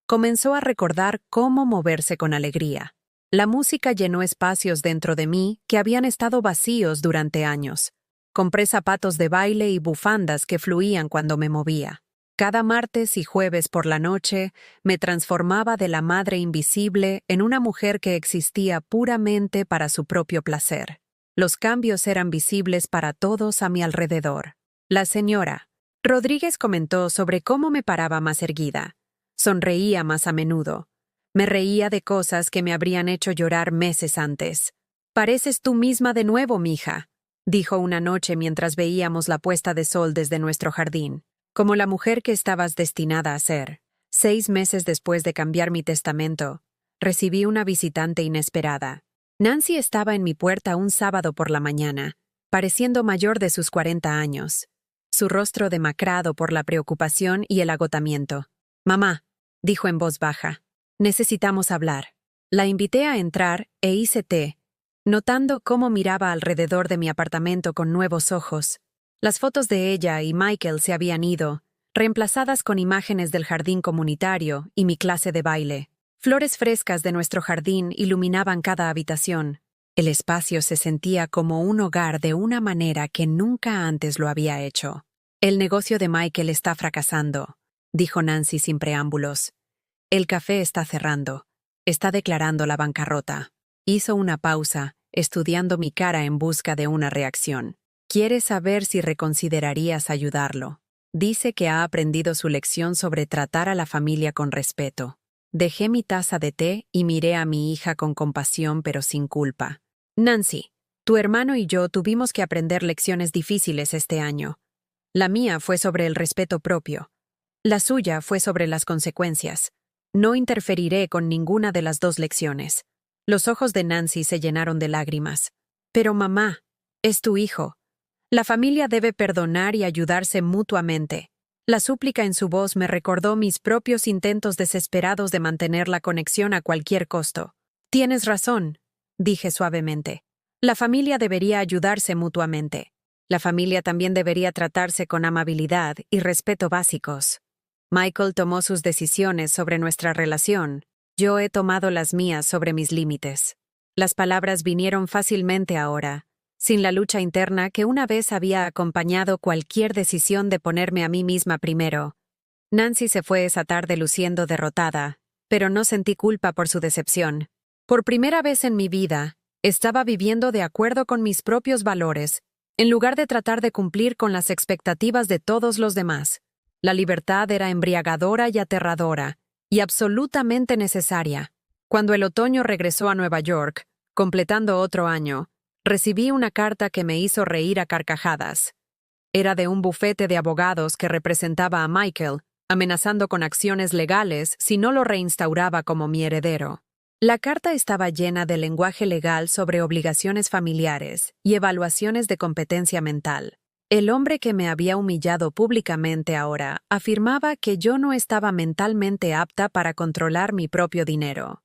A: comenzó a recordar cómo moverse con alegría. La música llenó espacios dentro de mí que habían estado vacíos durante años. Compré zapatos de baile y bufandas que fluían cuando me movía. Cada martes y jueves por la noche me transformaba de la madre invisible en una mujer que existía puramente para su propio placer. Los cambios eran visibles para todos a mi alrededor. La señora Rodríguez comentó sobre cómo me paraba más erguida. Sonreía más a menudo. Me reía de cosas que me habrían hecho llorar meses antes. «Pareces tú misma de nuevo, mija», dijo una noche mientras veíamos la puesta de sol desde nuestro jardín. «Como la mujer que estabas destinada a ser». 6 meses después de cambiar mi testamento, recibí una visitante inesperada. Nancy estaba en mi puerta un sábado por la mañana, pareciendo mayor de sus 40 años. Su rostro demacrado por la preocupación y el agotamiento. «Mamá», dijo en voz baja, «necesitamos hablar». La invité a entrar e hice té, notando cómo miraba alrededor de mi apartamento con nuevos ojos. Las fotos de ella y Michael se habían ido, reemplazadas con imágenes del jardín comunitario y mi clase de baile. Flores frescas de nuestro jardín iluminaban cada habitación. El espacio se sentía como un hogar de una manera que nunca antes lo había hecho. «El negocio de Michael está fracasando», dijo Nancy sin preámbulos. «El café está cerrando. Está declarando la bancarrota». Hizo una pausa, estudiando mi cara en busca de una reacción. «Quiere saber si reconsiderarías ayudarlo. Dice que ha aprendido su lección sobre tratar a la familia con respeto». Dejé mi taza de té y miré a mi hija con compasión pero sin culpa. «Nancy, tu hermano y yo tuvimos que aprender lecciones difíciles este año. La mía fue sobre el respeto propio. La suya fue sobre las consecuencias. No interferiré con ninguna de las 2 lecciones». Los ojos de Nancy se llenaron de lágrimas. «Pero mamá, es tu hijo. La familia debe perdonar y ayudarse mutuamente». La súplica en su voz me recordó mis propios intentos desesperados de mantener la conexión a cualquier costo. «Tienes razón», dije suavemente. «La familia debería ayudarse mutuamente. La familia también debería tratarse con amabilidad y respeto básicos. Michael tomó sus decisiones sobre nuestra relación. Yo he tomado las mías sobre mis límites». Las palabras vinieron fácilmente ahora, sin la lucha interna que una vez había acompañado cualquier decisión de ponerme a mí misma primero. Nancy se fue esa tarde luciendo derrotada, pero no sentí culpa por su decepción. Por primera vez en mi vida, estaba viviendo de acuerdo con mis propios valores, en lugar de tratar de cumplir con las expectativas de todos los demás. La libertad era embriagadora y aterradora, y absolutamente necesaria. Cuando el otoño regresó a Nueva York, completando otro año, recibí una carta que me hizo reír a carcajadas. Era de un bufete de abogados que representaba a Michael, amenazando con acciones legales si no lo reinstauraba como mi heredero. La carta estaba llena de lenguaje legal sobre obligaciones familiares y evaluaciones de competencia mental. El hombre que me había humillado públicamente ahora afirmaba que yo no estaba mentalmente apta para controlar mi propio dinero.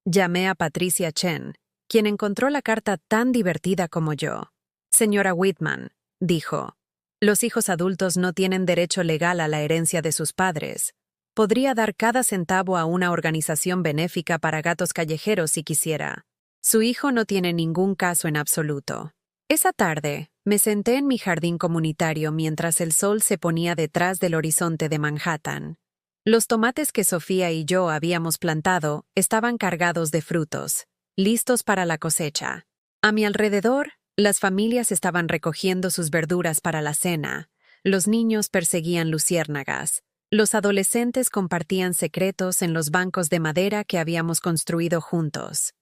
A: Llamé a Patricia Chen, quien encontró la carta tan divertida como yo. «Señora Whitman», dijo, Los hijos adultos no tienen derecho legal a la herencia de sus padres. Podría dar cada centavo a una organización benéfica para gatos callejeros si quisiera. Su hijo no tiene ningún caso en absoluto. Esa tarde, me senté en mi jardín comunitario mientras el sol se ponía detrás del horizonte de Manhattan. Los tomates que Sofía y yo habíamos plantado estaban cargados de frutos, listos para la cosecha. A mi alrededor, las familias estaban recogiendo sus verduras para la cena. Los niños perseguían luciérnagas. Los adolescentes compartían secretos en los bancos de madera que habíamos construido juntos.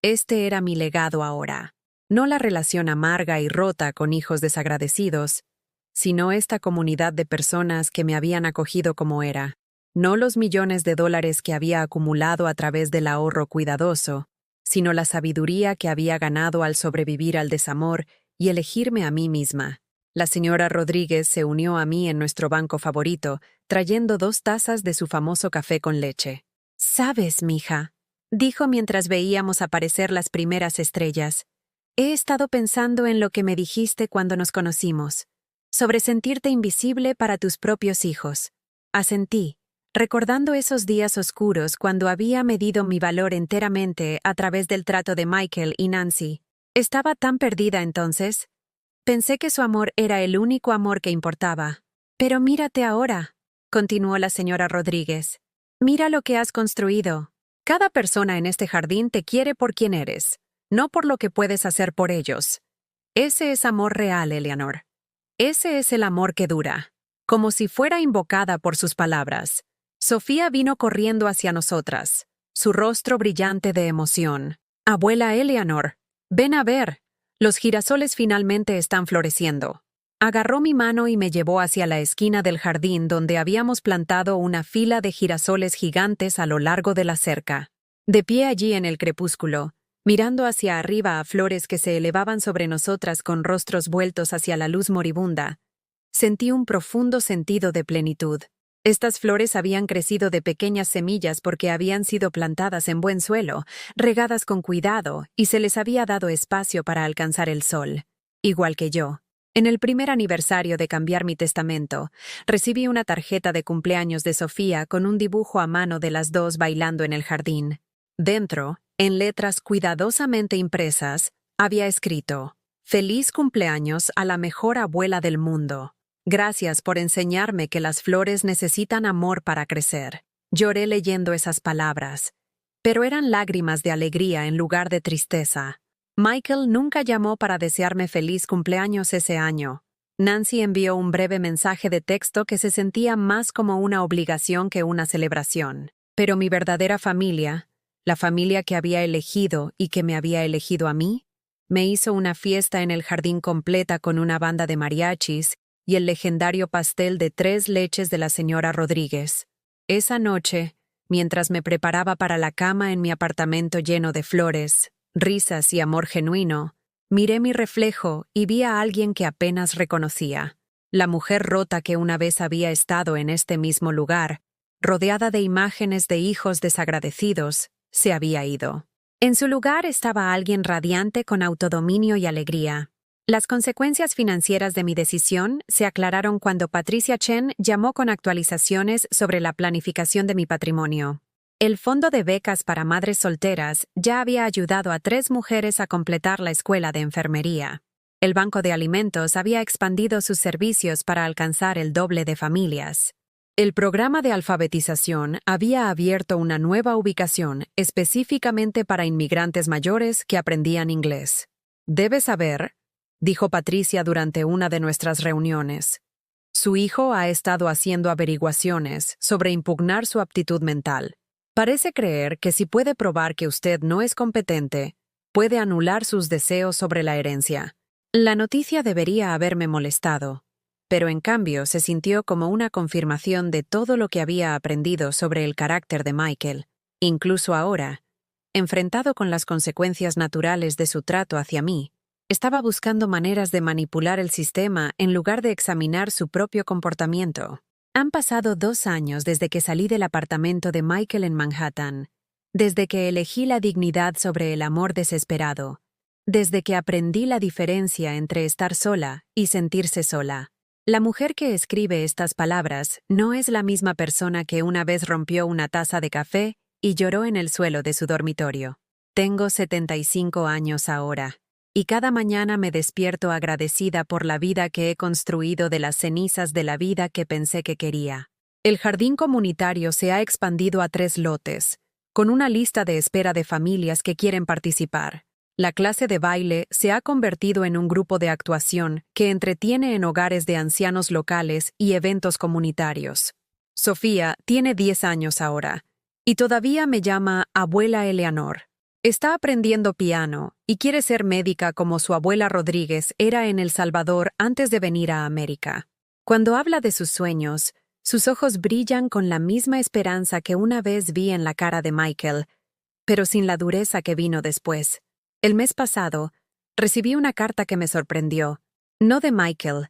A: Este era mi legado ahora. No la relación amarga y rota con hijos desagradecidos, sino esta comunidad de personas que me habían acogido como era. No los millones de dólares que había acumulado a través del ahorro cuidadoso, sino la sabiduría que había ganado al sobrevivir al desamor y elegirme a mí misma. La señora Rodríguez se unió a mí en nuestro banco favorito, trayendo 2 tazas de su famoso café con leche. «Sabes, mija», dijo mientras veíamos aparecer las primeras estrellas, «he estado pensando en lo que me dijiste cuando nos conocimos, sobre sentirte invisible para tus propios hijos». Asentí, recordando esos días oscuros cuando había medido mi valor enteramente a través del trato de Michael y Nancy. ¿Estaba tan perdida entonces? Pensé que su amor era el único amor que importaba. «Pero mírate ahora», continuó la señora Rodríguez. «Mira lo que has construido. Cada persona en este jardín te quiere por quien eres, no por lo que puedes hacer por ellos. Ese es amor real, Eleanor. Ese es el amor que dura». Como si fuera invocada por sus palabras, Sofía vino corriendo hacia nosotras, su rostro brillante de emoción. «Abuela Eleanor, ven a ver. Los girasoles finalmente están floreciendo». Agarró mi mano y me llevó hacia la esquina del jardín donde habíamos plantado una fila de girasoles gigantes a lo largo de la cerca. De pie allí en el crepúsculo, mirando hacia arriba a flores que se elevaban sobre nosotras con rostros vueltos hacia la luz moribunda, sentí un profundo sentido de plenitud. Estas flores habían crecido de pequeñas semillas porque habían sido plantadas en buen suelo, regadas con cuidado, y se les había dado espacio para alcanzar el sol. Igual que yo. En el primer aniversario de cambiar mi testamento, recibí una tarjeta de cumpleaños de Sofía con un dibujo a mano de las dos bailando en el jardín. Dentro, en letras cuidadosamente impresas, había escrito: «Feliz cumpleaños a la mejor abuela del mundo. Gracias por enseñarme que las flores necesitan amor para crecer». Lloré leyendo esas palabras, pero eran lágrimas de alegría en lugar de tristeza. Michael nunca llamó para desearme feliz cumpleaños ese año. Nancy envió un breve mensaje de texto que se sentía más como una obligación que una celebración. Pero mi verdadera familia, la familia que había elegido y que me había elegido a mí, me hizo una fiesta en el jardín completa con una banda de mariachis y el legendario pastel de 3 leches de la señora Rodríguez. Esa noche, mientras me preparaba para la cama en mi apartamento lleno de flores, risas y amor genuino, miré mi reflejo y vi a alguien que apenas reconocía. La mujer rota que una vez había estado en este mismo lugar, rodeada de imágenes de hijos desagradecidos, se había ido. En su lugar estaba alguien radiante con autodominio y alegría. Las consecuencias financieras de mi decisión se aclararon cuando Patricia Chen llamó con actualizaciones sobre la planificación de mi patrimonio. El Fondo de Becas para Madres Solteras ya había ayudado a 3 mujeres a completar la escuela de enfermería. El Banco de Alimentos había expandido sus servicios para alcanzar el doble de familias. El programa de alfabetización había abierto una nueva ubicación específicamente para inmigrantes mayores que aprendían inglés. «Debes saber», dijo Patricia durante una de nuestras reuniones, «su hijo ha estado haciendo averiguaciones sobre impugnar su aptitud mental. Parece creer que si puede probar que usted no es competente, puede anular sus deseos sobre la herencia». La noticia debería haberme molestado, pero en cambio se sintió como una confirmación de todo lo que había aprendido sobre el carácter de Michael. Incluso ahora, enfrentado con las consecuencias naturales de su trato hacia mí, estaba buscando maneras de manipular el sistema en lugar de examinar su propio comportamiento. Han pasado 2 años desde que salí del apartamento de Michael en Manhattan, desde que elegí la dignidad sobre el amor desesperado, desde que aprendí la diferencia entre estar sola y sentirse sola. La mujer que escribe estas palabras no es la misma persona que una vez rompió una taza de café y lloró en el suelo de su dormitorio. Tengo 75 años ahora, y cada mañana me despierto agradecida por la vida que he construido de las cenizas de la vida que pensé que quería. El jardín comunitario se ha expandido a 3 lotes, con una lista de espera de familias que quieren participar. La clase de baile se ha convertido en un grupo de actuación que entretiene en hogares de ancianos locales y eventos comunitarios. Sofía tiene 10 años ahora, y todavía me llama Abuela Eleanor. Está aprendiendo piano y quiere ser médica como su abuela Rodríguez era en El Salvador antes de venir a América. Cuando habla de sus sueños, sus ojos brillan con la misma esperanza que una vez vi en la cara de Michael, pero sin la dureza que vino después. El mes pasado, recibí una carta que me sorprendió, no de Michael,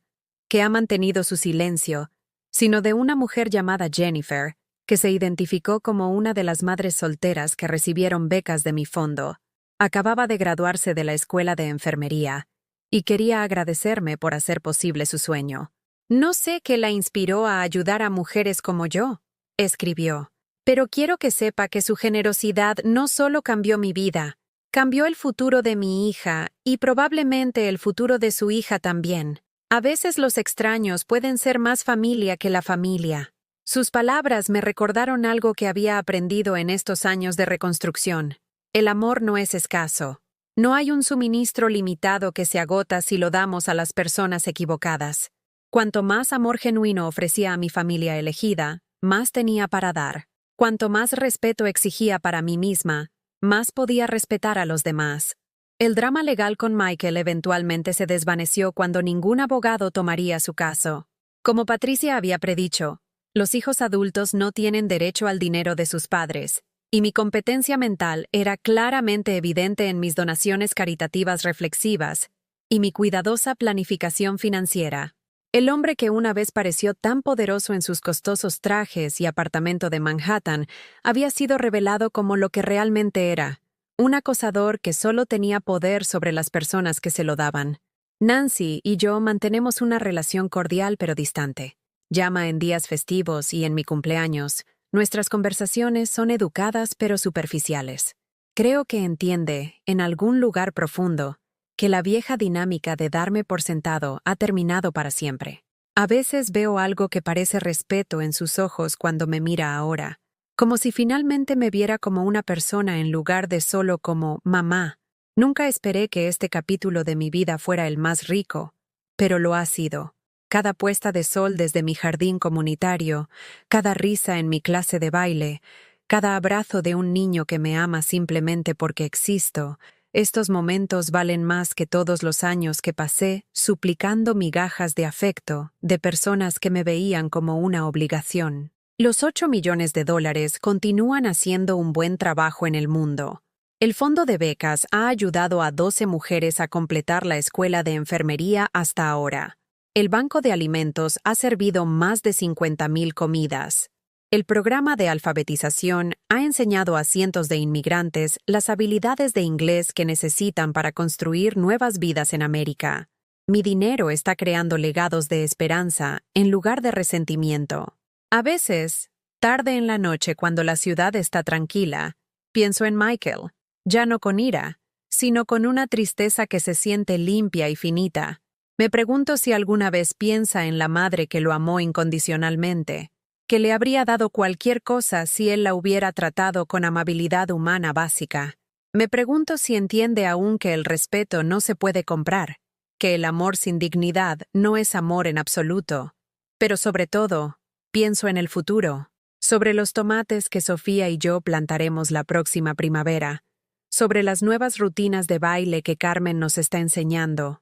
A: que ha mantenido su silencio, sino de una mujer llamada Jennifer, que se identificó como una de las madres solteras que recibieron becas de mi fondo. Acababa de graduarse de la escuela de enfermería, y quería agradecerme por hacer posible su sueño. No sé qué la inspiró a ayudar a mujeres como yo, escribió, pero quiero que sepa que su generosidad no solo cambió mi vida, cambió el futuro de mi hija y probablemente el futuro de su hija también. A veces los extraños pueden ser más familia que la familia. Sus palabras me recordaron algo que había aprendido en estos años de reconstrucción. El amor no es escaso. No hay un suministro limitado que se agota si lo damos a las personas equivocadas. Cuanto más amor genuino ofrecía a mi familia elegida, más tenía para dar. Cuanto más respeto exigía para mí misma, más podía respetar a los demás. El drama legal con Michael eventualmente se desvaneció cuando ningún abogado tomaría su caso. Como Patricia había predicho, los hijos adultos no tienen derecho al dinero de sus padres, y mi competencia mental era claramente evidente en mis donaciones caritativas reflexivas y mi cuidadosa planificación financiera. El hombre que una vez pareció tan poderoso en sus costosos trajes y apartamento de Manhattan había sido revelado como lo que realmente era, un acosador que solo tenía poder sobre las personas que se lo daban. Nancy y yo mantenemos una relación cordial pero distante. Llama en días festivos y en mi cumpleaños. Nuestras conversaciones son educadas pero superficiales. Creo que entiende, en algún lugar profundo, que la vieja dinámica de darme por sentado ha terminado para siempre. A veces veo algo que parece respeto en sus ojos cuando me mira ahora, como si finalmente me viera como una persona en lugar de solo como mamá. Nunca esperé que este capítulo de mi vida fuera el más rico, pero lo ha sido. Cada puesta de sol desde mi jardín comunitario, cada risa en mi clase de baile, cada abrazo de un niño que me ama simplemente porque existo, estos momentos valen más que todos los años que pasé suplicando migajas de afecto de personas que me veían como una obligación. Los 8 millones de dólares continúan haciendo un buen trabajo en el mundo. El fondo de becas ha ayudado a 12 mujeres a completar la escuela de enfermería hasta ahora. El banco de alimentos ha servido más de 50,000 comidas. El programa de alfabetización ha enseñado a cientos de inmigrantes las habilidades de inglés que necesitan para construir nuevas vidas en América. Mi dinero está creando legados de esperanza en lugar de resentimiento. A veces, tarde en la noche cuando la ciudad está tranquila, pienso en Michael, ya no con ira, sino con una tristeza que se siente limpia y finita. Me pregunto si alguna vez piensa en la madre que lo amó incondicionalmente, que le habría dado cualquier cosa si él la hubiera tratado con amabilidad humana básica. Me pregunto si entiende aún que el respeto no se puede comprar, que el amor sin dignidad no es amor en absoluto. Pero sobre todo, pienso en el futuro, sobre los tomates que Sofía y yo plantaremos la próxima primavera, sobre las nuevas rutinas de baile que Carmen nos está enseñando,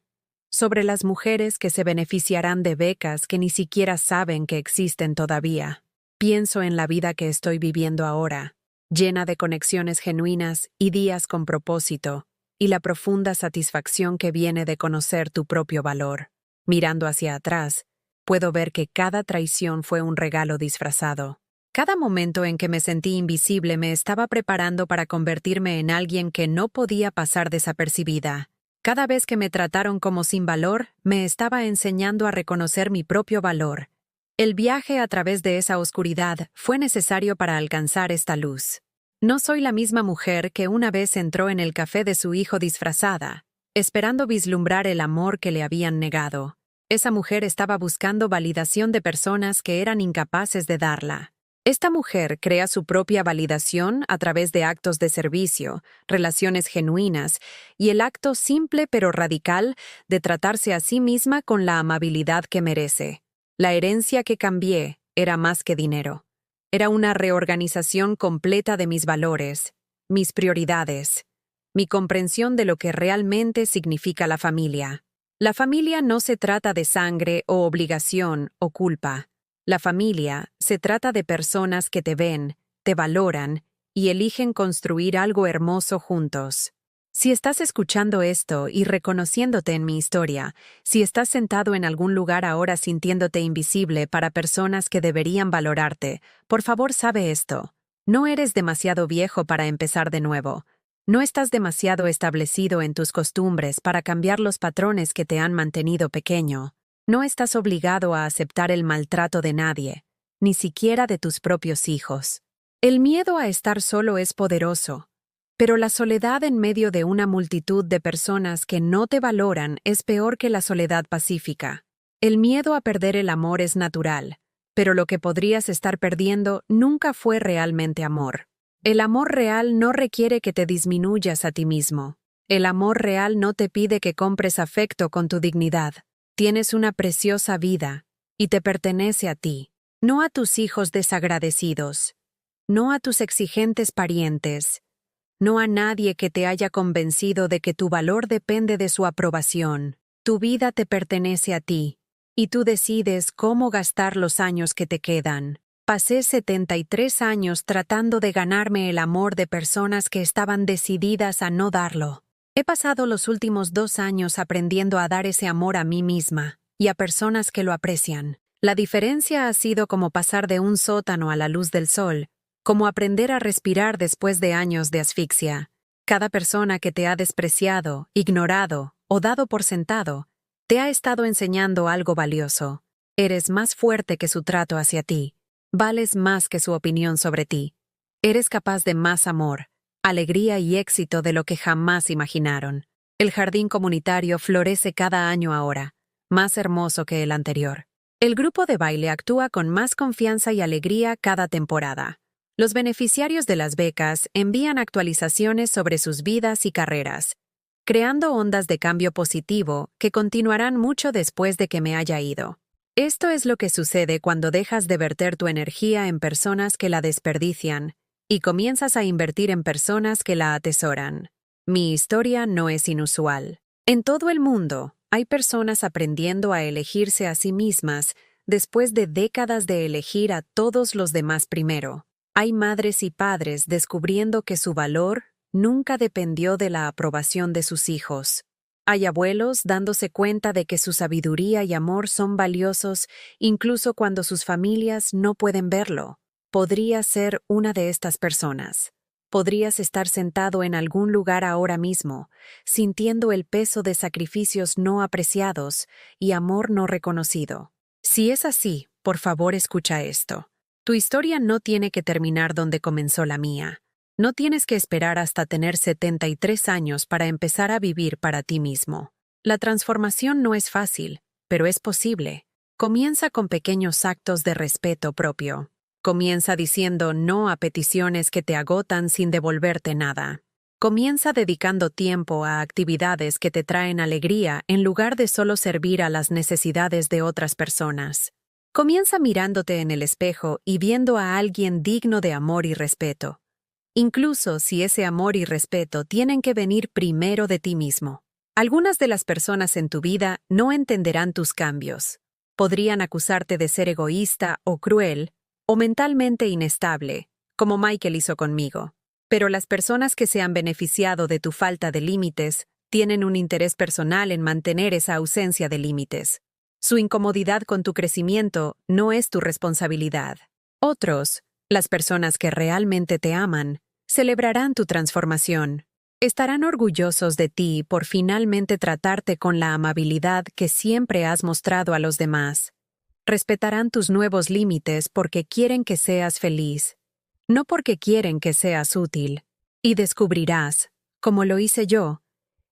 A: sobre las mujeres que se beneficiarán de becas que ni siquiera saben que existen todavía. Pienso en la vida que estoy viviendo ahora, llena de conexiones genuinas y días con propósito, y la profunda satisfacción que viene de conocer tu propio valor. Mirando hacia atrás, puedo ver que cada traición fue un regalo disfrazado. Cada momento en que me sentí invisible me estaba preparando para convertirme en alguien que no podía pasar desapercibida. Cada vez que me trataron como sin valor, me estaba enseñando a reconocer mi propio valor. El viaje a través de esa oscuridad fue necesario para alcanzar esta luz. No soy la misma mujer que una vez entró en el café de su hijo disfrazada, esperando vislumbrar el amor que le habían negado. Esa mujer estaba buscando validación de personas que eran incapaces de darla. Esta mujer crea su propia validación a través de actos de servicio, relaciones genuinas y el acto simple pero radical de tratarse a sí misma con la amabilidad que merece. La herencia que cambié era más que dinero. Era una reorganización completa de mis valores, mis prioridades, mi comprensión de lo que realmente significa la familia. La familia no se trata de sangre o obligación o culpa. La familia se trata de personas que te ven, te valoran y eligen construir algo hermoso juntos. Si estás escuchando esto y reconociéndote en mi historia, si estás sentado en algún lugar ahora sintiéndote invisible para personas que deberían valorarte, por favor sabe esto. No eres demasiado viejo para empezar de nuevo. No estás demasiado establecido en tus costumbres para cambiar los patrones que te han mantenido pequeño. No estás obligado a aceptar el maltrato de nadie, ni siquiera de tus propios hijos. El miedo a estar solo es poderoso, pero la soledad en medio de una multitud de personas que no te valoran es peor que la soledad pacífica. El miedo a perder el amor es natural, pero lo que podrías estar perdiendo nunca fue realmente amor. El amor real no requiere que te disminuyas a ti mismo. El amor real no te pide que compres afecto con tu dignidad. Tienes una preciosa vida, y te pertenece a ti, no a tus hijos desagradecidos, no a tus exigentes parientes, no a nadie que te haya convencido de que tu valor depende de su aprobación. Tu vida te pertenece a ti, y tú decides cómo gastar los años que te quedan. Pasé 73 años tratando de ganarme el amor de personas que estaban decididas a no darlo. He pasado los últimos 2 años aprendiendo a dar ese amor a mí misma y a personas que lo aprecian. La diferencia ha sido como pasar de un sótano a la luz del sol, como aprender a respirar después de años de asfixia. Cada persona que te ha despreciado, ignorado o dado por sentado, te ha estado enseñando algo valioso. Eres más fuerte que su trato hacia ti. Vales más que su opinión sobre ti. Eres capaz de más amor, alegría y éxito de lo que jamás imaginaron. El jardín comunitario florece cada año ahora, más hermoso que el anterior. El grupo de baile actúa con más confianza y alegría cada temporada. Los beneficiarios de las becas envían actualizaciones sobre sus vidas y carreras, creando ondas de cambio positivo que continuarán mucho después de que me haya ido. Esto es lo que sucede cuando dejas de verter tu energía en personas que la desperdician y comienzas a invertir en personas que la atesoran. Mi historia no es inusual. En todo el mundo, hay personas aprendiendo a elegirse a sí mismas después de décadas de elegir a todos los demás primero. Hay madres y padres descubriendo que su valor nunca dependió de la aprobación de sus hijos. Hay abuelos dándose cuenta de que su sabiduría y amor son valiosos incluso cuando sus familias no pueden verlo. Podrías ser una de estas personas. Podrías estar sentado en algún lugar ahora mismo, sintiendo el peso de sacrificios no apreciados y amor no reconocido. Si es así, por favor escucha esto. Tu historia no tiene que terminar donde comenzó la mía. No tienes que esperar hasta tener 73 años para empezar a vivir para ti mismo. La transformación no es fácil, pero es posible. Comienza con pequeños actos de respeto propio. Comienza diciendo no a peticiones que te agotan sin devolverte nada. Comienza dedicando tiempo a actividades que te traen alegría en lugar de solo servir a las necesidades de otras personas. Comienza mirándote en el espejo y viendo a alguien digno de amor y respeto. Incluso si ese amor y respeto tienen que venir primero de ti mismo. Algunas de las personas en tu vida no entenderán tus cambios. Podrían acusarte de ser egoísta o cruel, o mentalmente inestable, como Michael hizo conmigo. Pero las personas que se han beneficiado de tu falta de límites tienen un interés personal en mantener esa ausencia de límites. Su incomodidad con tu crecimiento no es tu responsabilidad. Otros, las personas que realmente te aman, celebrarán tu transformación. Estarán orgullosos de ti por finalmente tratarte con la amabilidad que siempre has mostrado a los demás. Respetarán tus nuevos límites porque quieren que seas feliz, no porque quieren que seas útil. Y descubrirás, como lo hice yo,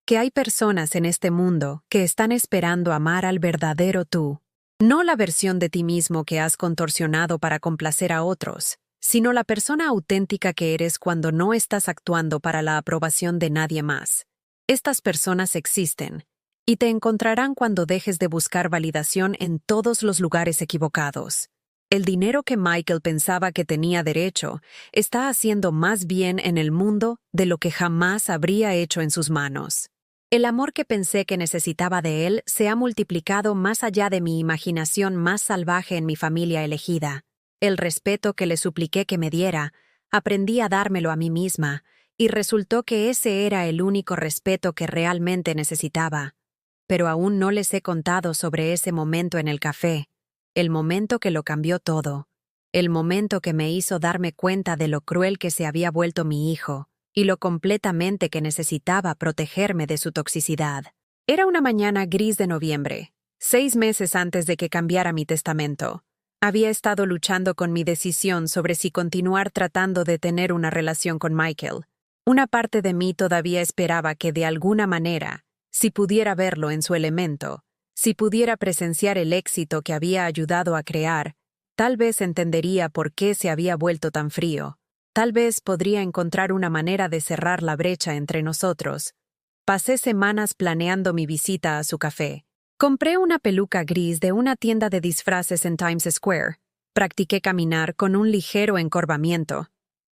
A: que hay personas en este mundo que están esperando amar al verdadero tú, no la versión de ti mismo que has contorsionado para complacer a otros, sino la persona auténtica que eres cuando no estás actuando para la aprobación de nadie más. Estas personas existen, y te encontrarán cuando dejes de buscar validación en todos los lugares equivocados. El dinero que Michael pensaba que tenía derecho está haciendo más bien en el mundo de lo que jamás habría hecho en sus manos. El amor que pensé que necesitaba de él se ha multiplicado más allá de mi imaginación más salvaje en mi familia elegida. El respeto que le supliqué que me diera, aprendí a dármelo a mí misma, y resultó que ese era el único respeto que realmente necesitaba. Pero aún no les he contado sobre ese momento en el café, el momento que lo cambió todo, el momento que me hizo darme cuenta de lo cruel que se había vuelto mi hijo, y lo completamente que necesitaba protegerme de su toxicidad. Era una mañana gris de noviembre, 6 meses antes de que cambiara mi testamento. Había estado luchando con mi decisión sobre si continuar tratando de tener una relación con Michael. Una parte de mí todavía esperaba que de alguna manera, si pudiera verlo en su elemento, si pudiera presenciar el éxito que había ayudado a crear, tal vez entendería por qué se había vuelto tan frío. Tal vez podría encontrar una manera de cerrar la brecha entre nosotros. Pasé semanas planeando mi visita a su café. Compré una peluca gris de una tienda de disfraces en Times Square. Practiqué caminar con un ligero encorvamiento.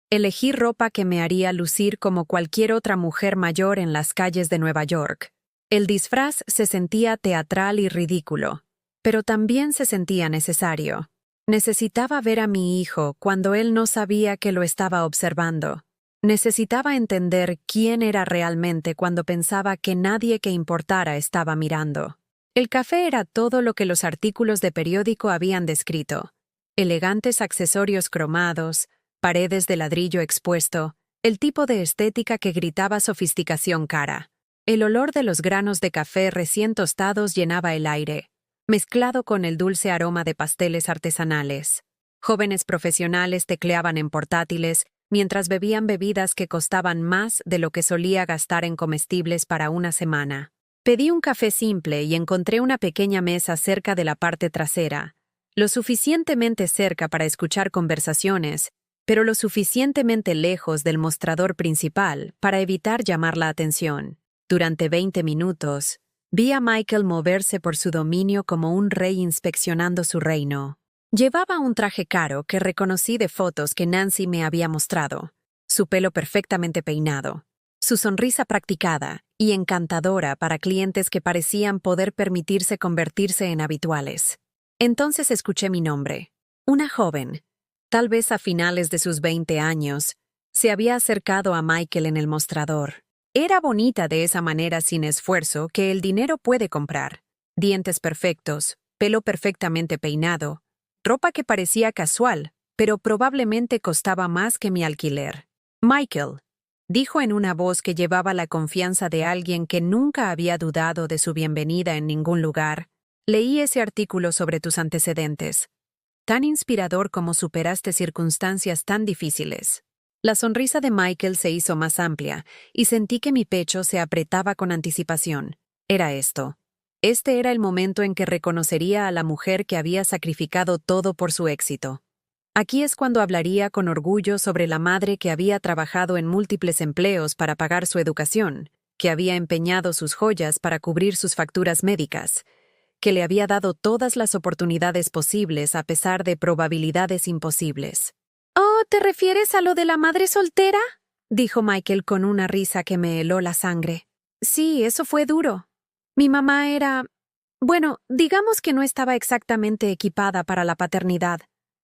A: Elegí ropa que me haría lucir como cualquier otra mujer mayor en las calles de Nueva York. El disfraz se sentía teatral y ridículo, pero también se sentía necesario. Necesitaba ver a mi hijo cuando él no sabía que lo estaba observando. Necesitaba entender quién era realmente cuando pensaba que nadie que importara estaba mirando. El café era todo lo que los artículos de periódico habían descrito. Elegantes accesorios cromados, paredes de ladrillo expuesto, el tipo de estética que gritaba sofisticación cara. El olor de los granos de café recién tostados llenaba el aire, mezclado con el dulce aroma de pasteles artesanales. Jóvenes profesionales tecleaban en portátiles mientras bebían bebidas que costaban más de lo que solía gastar en comestibles para una semana. Pedí un café simple y encontré una pequeña mesa cerca de la parte trasera, lo suficientemente cerca para escuchar conversaciones, pero lo suficientemente lejos del mostrador principal para evitar llamar la atención. Durante 20 minutos, vi a Michael moverse por su dominio como un rey inspeccionando su reino. Llevaba un traje caro que reconocí de fotos que Nancy me había mostrado, su pelo perfectamente peinado, su sonrisa practicada y encantadora para clientes que parecían poder permitirse convertirse en habituales. Entonces escuché mi nombre. Una joven, tal vez a finales de sus 20 años, se había acercado a Michael en el mostrador. Era bonita de esa manera sin esfuerzo que el dinero puede comprar. Dientes perfectos, pelo perfectamente peinado, ropa que parecía casual, pero probablemente costaba más que mi alquiler. Michael, dijo en una voz que llevaba la confianza de alguien que nunca había dudado de su bienvenida en ningún lugar. Leí ese artículo sobre tus antecedentes. Tan inspirador como superaste circunstancias tan difíciles. La sonrisa de Michael se hizo más amplia y sentí que mi pecho se apretaba con anticipación. Era esto. Este era el momento en que reconocería a la mujer que había sacrificado todo por su éxito. Aquí es cuando hablaría con orgullo sobre la madre que había trabajado en múltiples empleos para pagar su educación, que había empeñado sus joyas para cubrir sus facturas médicas, que le había dado todas las oportunidades posibles a pesar de probabilidades imposibles. «Oh, ¿te refieres a lo de la madre soltera?», dijo Michael con una risa que me heló la sangre. «Sí, eso fue duro. Mi mamá era... Bueno, digamos que no estaba exactamente equipada para la paternidad.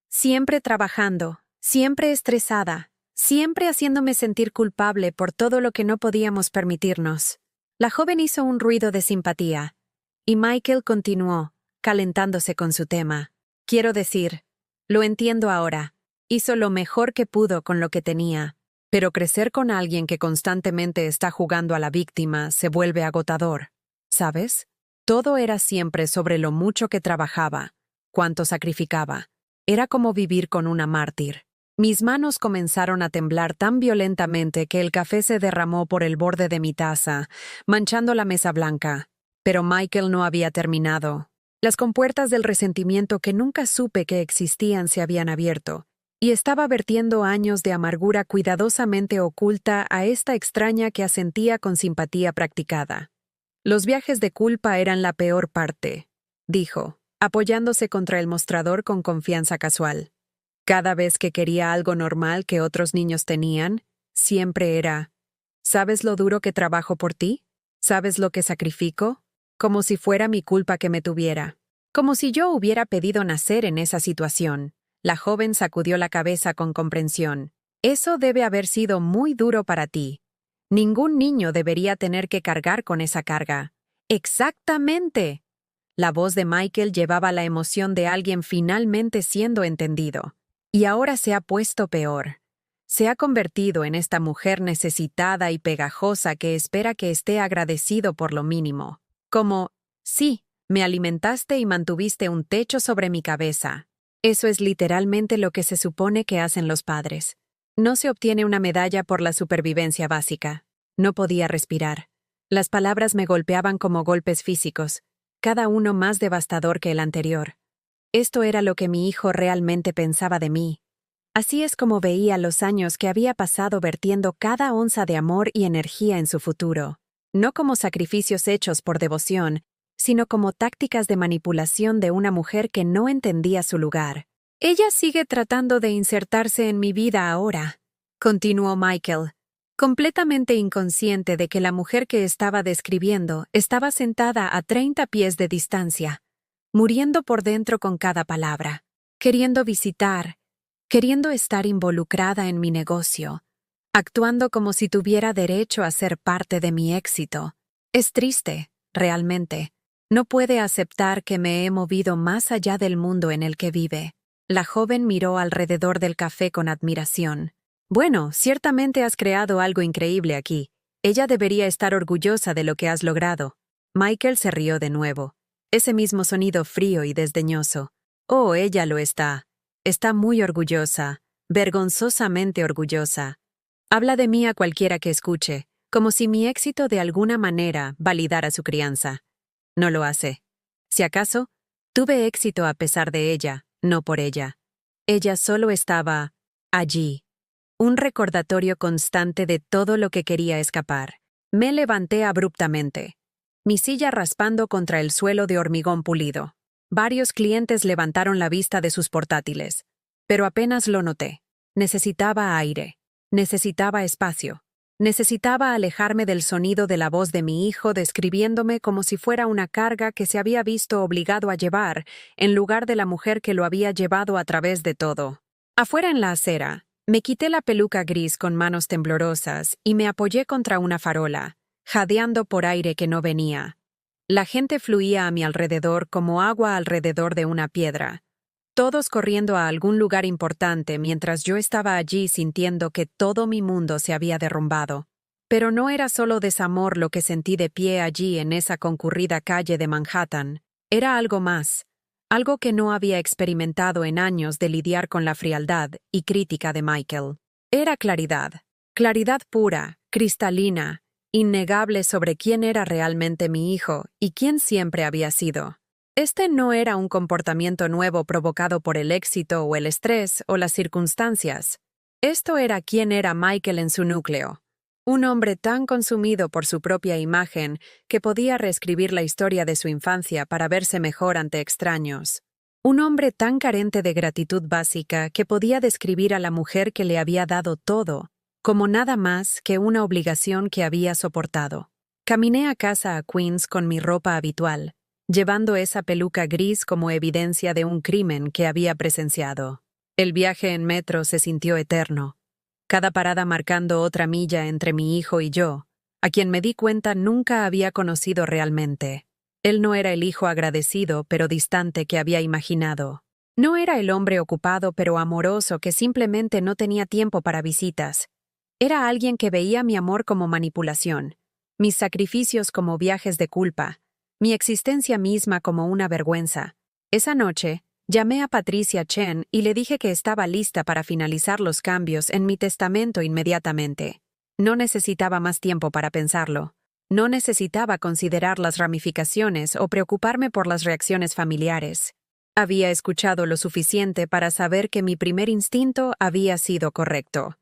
A: Siempre trabajando, siempre estresada, siempre haciéndome sentir culpable por todo lo que no podíamos permitirnos». La joven hizo un ruido de simpatía, y Michael continuó, calentándose con su tema. «Quiero decir, lo entiendo ahora. Hizo lo mejor que pudo con lo que tenía. Pero crecer con alguien que constantemente está jugando a la víctima se vuelve agotador. ¿Sabes? Todo era siempre sobre lo mucho que trabajaba, cuánto sacrificaba. Era como vivir con una mártir. Mis manos comenzaron a temblar tan violentamente que el café se derramó por el borde de mi taza, manchando la mesa blanca. Pero Michael no había terminado. Las compuertas del resentimiento que nunca supe que existían se habían abierto, y estaba vertiendo años de amargura cuidadosamente oculta a esta extraña que asentía con simpatía practicada. Los viajes de culpa eran la peor parte, dijo, apoyándose contra el mostrador con confianza casual. Cada vez que quería algo normal que otros niños tenían, siempre era, ¿sabes lo duro que trabajo por ti? ¿Sabes lo que sacrifico? Como si fuera mi culpa que me tuviera. Como si yo hubiera pedido nacer en esa situación. La joven sacudió la cabeza con comprensión. Eso debe haber sido muy duro para ti. Ningún niño debería tener que cargar con esa carga. ¡Exactamente! La voz de Michael llevaba la emoción de alguien finalmente siendo entendido. Y ahora se ha puesto peor. Se ha convertido en esta mujer necesitada y pegajosa que espera que esté agradecido por lo mínimo. Como, sí, me alimentaste y mantuviste un techo sobre mi cabeza. Eso es literalmente lo que se supone que hacen los padres. No se obtiene una medalla por la supervivencia básica. No podía respirar. Las palabras me golpeaban como golpes físicos, cada uno más devastador que el anterior. Esto era lo que mi hijo realmente pensaba de mí. Así es como veía los años que había pasado vertiendo cada onza de amor y energía en su futuro, no como sacrificios hechos por devoción, sino como tácticas de manipulación de una mujer que no entendía su lugar. Ella sigue tratando de insertarse en mi vida ahora, continuó Michael, completamente inconsciente de que la mujer que estaba describiendo estaba sentada a 30 pies de distancia, muriendo por dentro con cada palabra, queriendo visitar, queriendo estar involucrada en mi negocio, actuando como si tuviera derecho a ser parte de mi éxito. Es triste, realmente. No puede aceptar que me he movido más allá del mundo en el que vive. La joven miró alrededor del café con admiración. Bueno, ciertamente has creado algo increíble aquí. Ella debería estar orgullosa de lo que has logrado. Michael se rió de nuevo. Ese mismo sonido frío y desdeñoso. Oh, ella lo está. Está muy orgullosa, vergonzosamente orgullosa. Habla de mí a cualquiera que escuche, como si mi éxito de alguna manera validara su crianza. No lo hace. Si acaso, tuve éxito a pesar de ella, no por ella. Ella solo estaba allí. Un recordatorio constante de todo lo que quería escapar. Me levanté abruptamente. Mi silla raspando contra el suelo de hormigón pulido. Varios clientes levantaron la vista de sus portátiles, pero apenas lo noté. Necesitaba aire. Necesitaba espacio. Necesitaba alejarme del sonido de la voz de mi hijo describiéndome como si fuera una carga que se había visto obligado a llevar, en lugar de la mujer que lo había llevado a través de todo. Afuera en la acera, me quité la peluca gris con manos temblorosas y me apoyé contra una farola, jadeando por aire que no venía. La gente fluía a mi alrededor como agua alrededor de una piedra, todos corriendo a algún lugar importante mientras yo estaba allí sintiendo que todo mi mundo se había derrumbado. Pero no era solo desamor lo que sentí de pie allí en esa concurrida calle de Manhattan, era algo más, algo que no había experimentado en años de lidiar con la frialdad y crítica de Michael. Era claridad, claridad pura, cristalina, innegable sobre quién era realmente mi hijo y quién siempre había sido. Este no era un comportamiento nuevo provocado por el éxito o el estrés o las circunstancias. Esto era quién era Michael en su núcleo. Un hombre tan consumido por su propia imagen que podía reescribir la historia de su infancia para verse mejor ante extraños. Un hombre tan carente de gratitud básica que podía describir a la mujer que le había dado todo como nada más que una obligación que había soportado. Caminé a casa a Queens con mi ropa habitual, llevando esa peluca gris como evidencia de un crimen que había presenciado. El viaje en metro se sintió eterno, cada parada marcando otra milla entre mi hijo y yo, a quien me di cuenta nunca había conocido realmente. Él no era el hijo agradecido pero distante que había imaginado. No era el hombre ocupado pero amoroso que simplemente no tenía tiempo para visitas. Era alguien que veía mi amor como manipulación, mis sacrificios como viajes de culpa, mi existencia misma como una vergüenza. Esa noche, llamé a Patricia Chen y le dije que estaba lista para finalizar los cambios en mi testamento inmediatamente. No necesitaba más tiempo para pensarlo. No necesitaba considerar las ramificaciones o preocuparme por las reacciones familiares. Había escuchado lo suficiente para saber que mi primer instinto había sido correcto.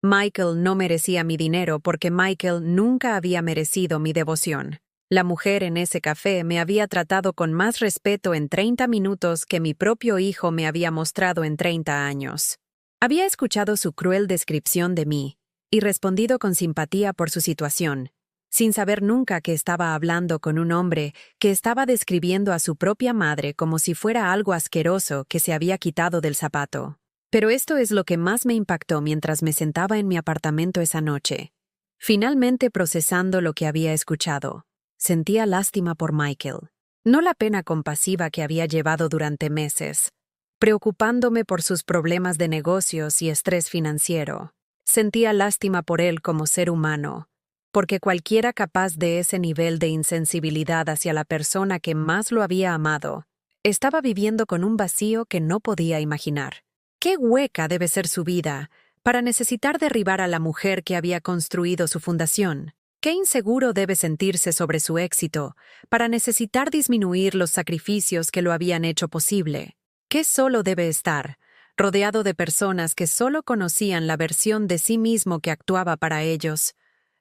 A: Michael no merecía mi dinero porque Michael nunca había merecido mi devoción. La mujer en ese café me había tratado con más respeto en 30 minutos que mi propio hijo me había mostrado en 30 años. Había escuchado su cruel descripción de mí y respondido con simpatía por su situación, sin saber nunca que estaba hablando con un hombre que estaba describiendo a su propia madre como si fuera algo asqueroso que se había quitado del zapato. Pero esto es lo que más me impactó mientras me sentaba en mi apartamento esa noche. Finalmente procesando lo que había escuchado, sentía lástima por Michael, no la pena compasiva que había llevado durante meses, preocupándome por sus problemas de negocios y estrés financiero. Sentía lástima por él como ser humano, porque cualquiera capaz de ese nivel de insensibilidad hacia la persona que más lo había amado, estaba viviendo con un vacío que no podía imaginar. ¿Qué hueca debe ser su vida para necesitar derribar a la mujer que había construido su fundación? ¿Qué inseguro debe sentirse sobre su éxito para necesitar disminuir los sacrificios que lo habían hecho posible? ¿Qué solo debe estar, rodeado de personas que solo conocían la versión de sí mismo que actuaba para ellos,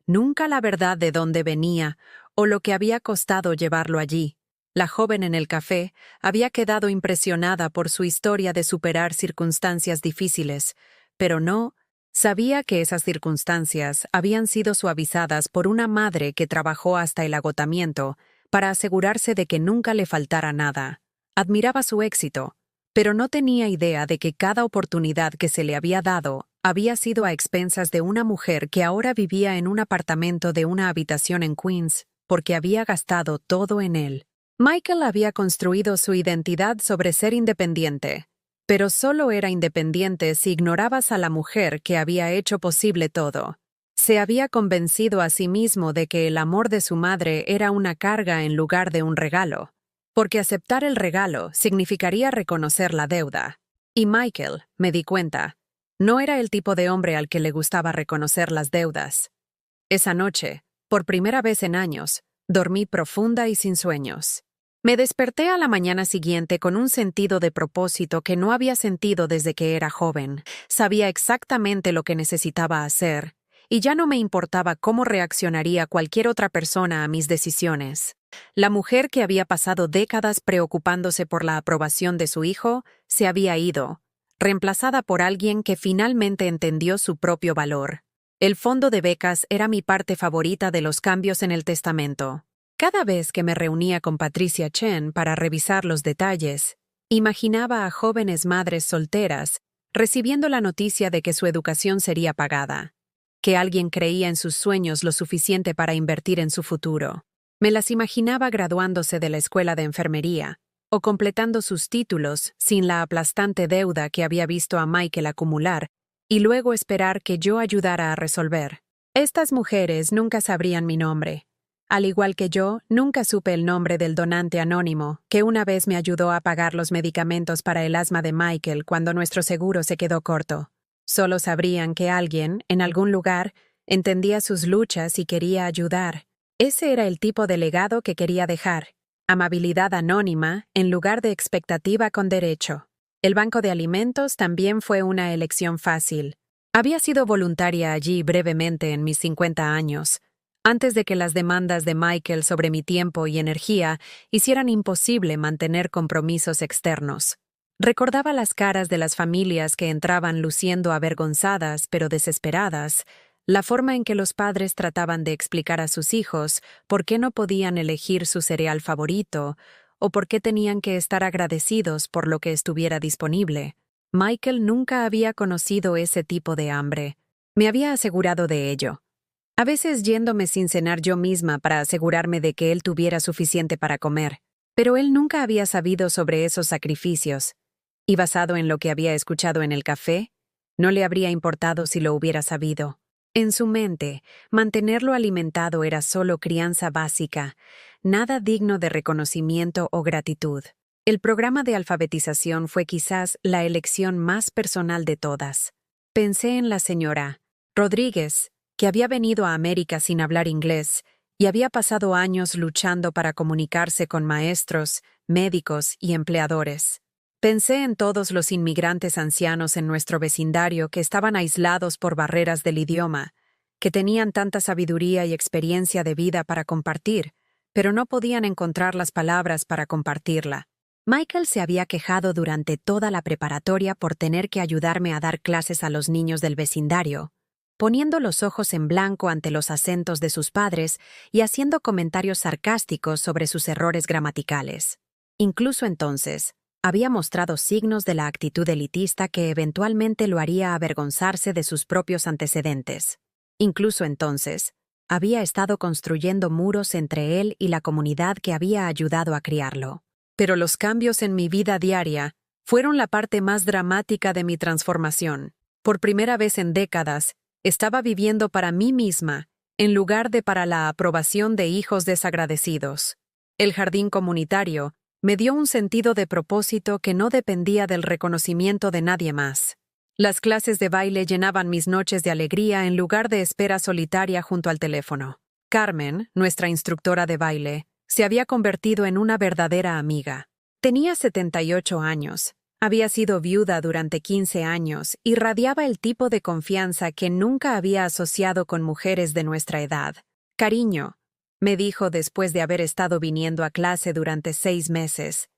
A: nunca la verdad de dónde venía o lo que había costado llevarlo allí? La joven en el café había quedado impresionada por su historia de superar circunstancias difíciles, pero no sabía que esas circunstancias habían sido suavizadas por una madre que trabajó hasta el agotamiento para asegurarse de que nunca le faltara nada. Admiraba su éxito, pero no tenía idea de que cada oportunidad que se le había dado había sido a expensas de una mujer que ahora vivía en un apartamento de una habitación en Queens porque había gastado todo en él. Michael había construido su identidad sobre ser independiente, pero solo era independiente si ignorabas a la mujer que había hecho posible todo. Se había convencido a sí mismo de que el amor de su madre era una carga en lugar de un regalo, porque aceptar el regalo significaría reconocer la deuda. Y Michael, me di cuenta, no era el tipo de hombre al que le gustaba reconocer las deudas. Esa noche, por primera vez en años, dormí profunda y sin sueños. Me desperté a la mañana siguiente con un sentido de propósito que no había sentido desde que era joven. Sabía exactamente lo que necesitaba hacer, y ya no me importaba cómo reaccionaría cualquier otra persona a mis decisiones. La mujer que había pasado décadas preocupándose por la aprobación de su hijo se había ido, reemplazada por alguien que finalmente entendió su propio valor. El fondo de becas era mi parte favorita de los cambios en el testamento. Cada vez que me reunía con Patricia Chen para revisar los detalles, imaginaba a jóvenes madres solteras recibiendo la noticia de que su educación sería pagada, que alguien creía en sus sueños lo suficiente para invertir en su futuro. Me las imaginaba graduándose de la escuela de enfermería o completando sus títulos sin la aplastante deuda que había visto a Michael acumular y luego esperar que yo ayudara a resolver. Estas mujeres nunca sabrían mi nombre. Al igual que yo, nunca supe el nombre del donante anónimo, que una vez me ayudó a pagar los medicamentos para el asma de Michael cuando nuestro seguro se quedó corto. Solo sabrían que alguien, en algún lugar, entendía sus luchas y quería ayudar. Ese era el tipo de legado que quería dejar. Amabilidad anónima en lugar de expectativa con derecho. El banco de alimentos también fue una elección fácil. Había sido voluntaria allí brevemente en mis 50 años, antes de que las demandas de Michael sobre mi tiempo y energía hicieran imposible mantener compromisos externos. Recordaba las caras de las familias que entraban luciendo avergonzadas pero desesperadas, la forma en que los padres trataban de explicar a sus hijos por qué no podían elegir su cereal favorito o por qué tenían que estar agradecidos por lo que estuviera disponible. Michael nunca había conocido ese tipo de hambre. Me había asegurado de ello. A veces yéndome sin cenar yo misma para asegurarme de que él tuviera suficiente para comer. Pero él nunca había sabido sobre esos sacrificios. Y basado en lo que había escuchado en el café, no le habría importado si lo hubiera sabido. En su mente, mantenerlo alimentado era solo crianza básica, nada digno de reconocimiento o gratitud. El programa de alfabetización fue quizás la elección más personal de todas. Pensé en la señora Rodríguez, que había venido a América sin hablar inglés y había pasado años luchando para comunicarse con maestros, médicos y empleadores. Pensé en todos los inmigrantes ancianos en nuestro vecindario que estaban aislados por barreras del idioma, que tenían tanta sabiduría y experiencia de vida para compartir, pero no podían encontrar las palabras para compartirla. Michael se había quejado durante toda la preparatoria por tener que ayudarme a dar clases a los niños del vecindario, poniendo los ojos en blanco ante los acentos de sus padres y haciendo comentarios sarcásticos sobre sus errores gramaticales. Incluso entonces, había mostrado signos de la actitud elitista que eventualmente lo haría avergonzarse de sus propios antecedentes. Incluso entonces, había estado construyendo muros entre él y la comunidad que había ayudado a criarlo. Pero los cambios en mi vida diaria fueron la parte más dramática de mi transformación. Por primera vez en décadas, estaba viviendo para mí misma, en lugar de para la aprobación de hijos desagradecidos. El jardín comunitario me dio un sentido de propósito que no dependía del reconocimiento de nadie más. Las clases de baile llenaban mis noches de alegría en lugar de espera solitaria junto al teléfono. Carmen, nuestra instructora de baile, se había convertido en una verdadera amiga. Tenía 78 años, había sido viuda durante 15 años y radiaba el tipo de confianza que nunca había asociado con mujeres de nuestra edad. «Cariño», me dijo después de haber estado viniendo a clase durante 6 meses.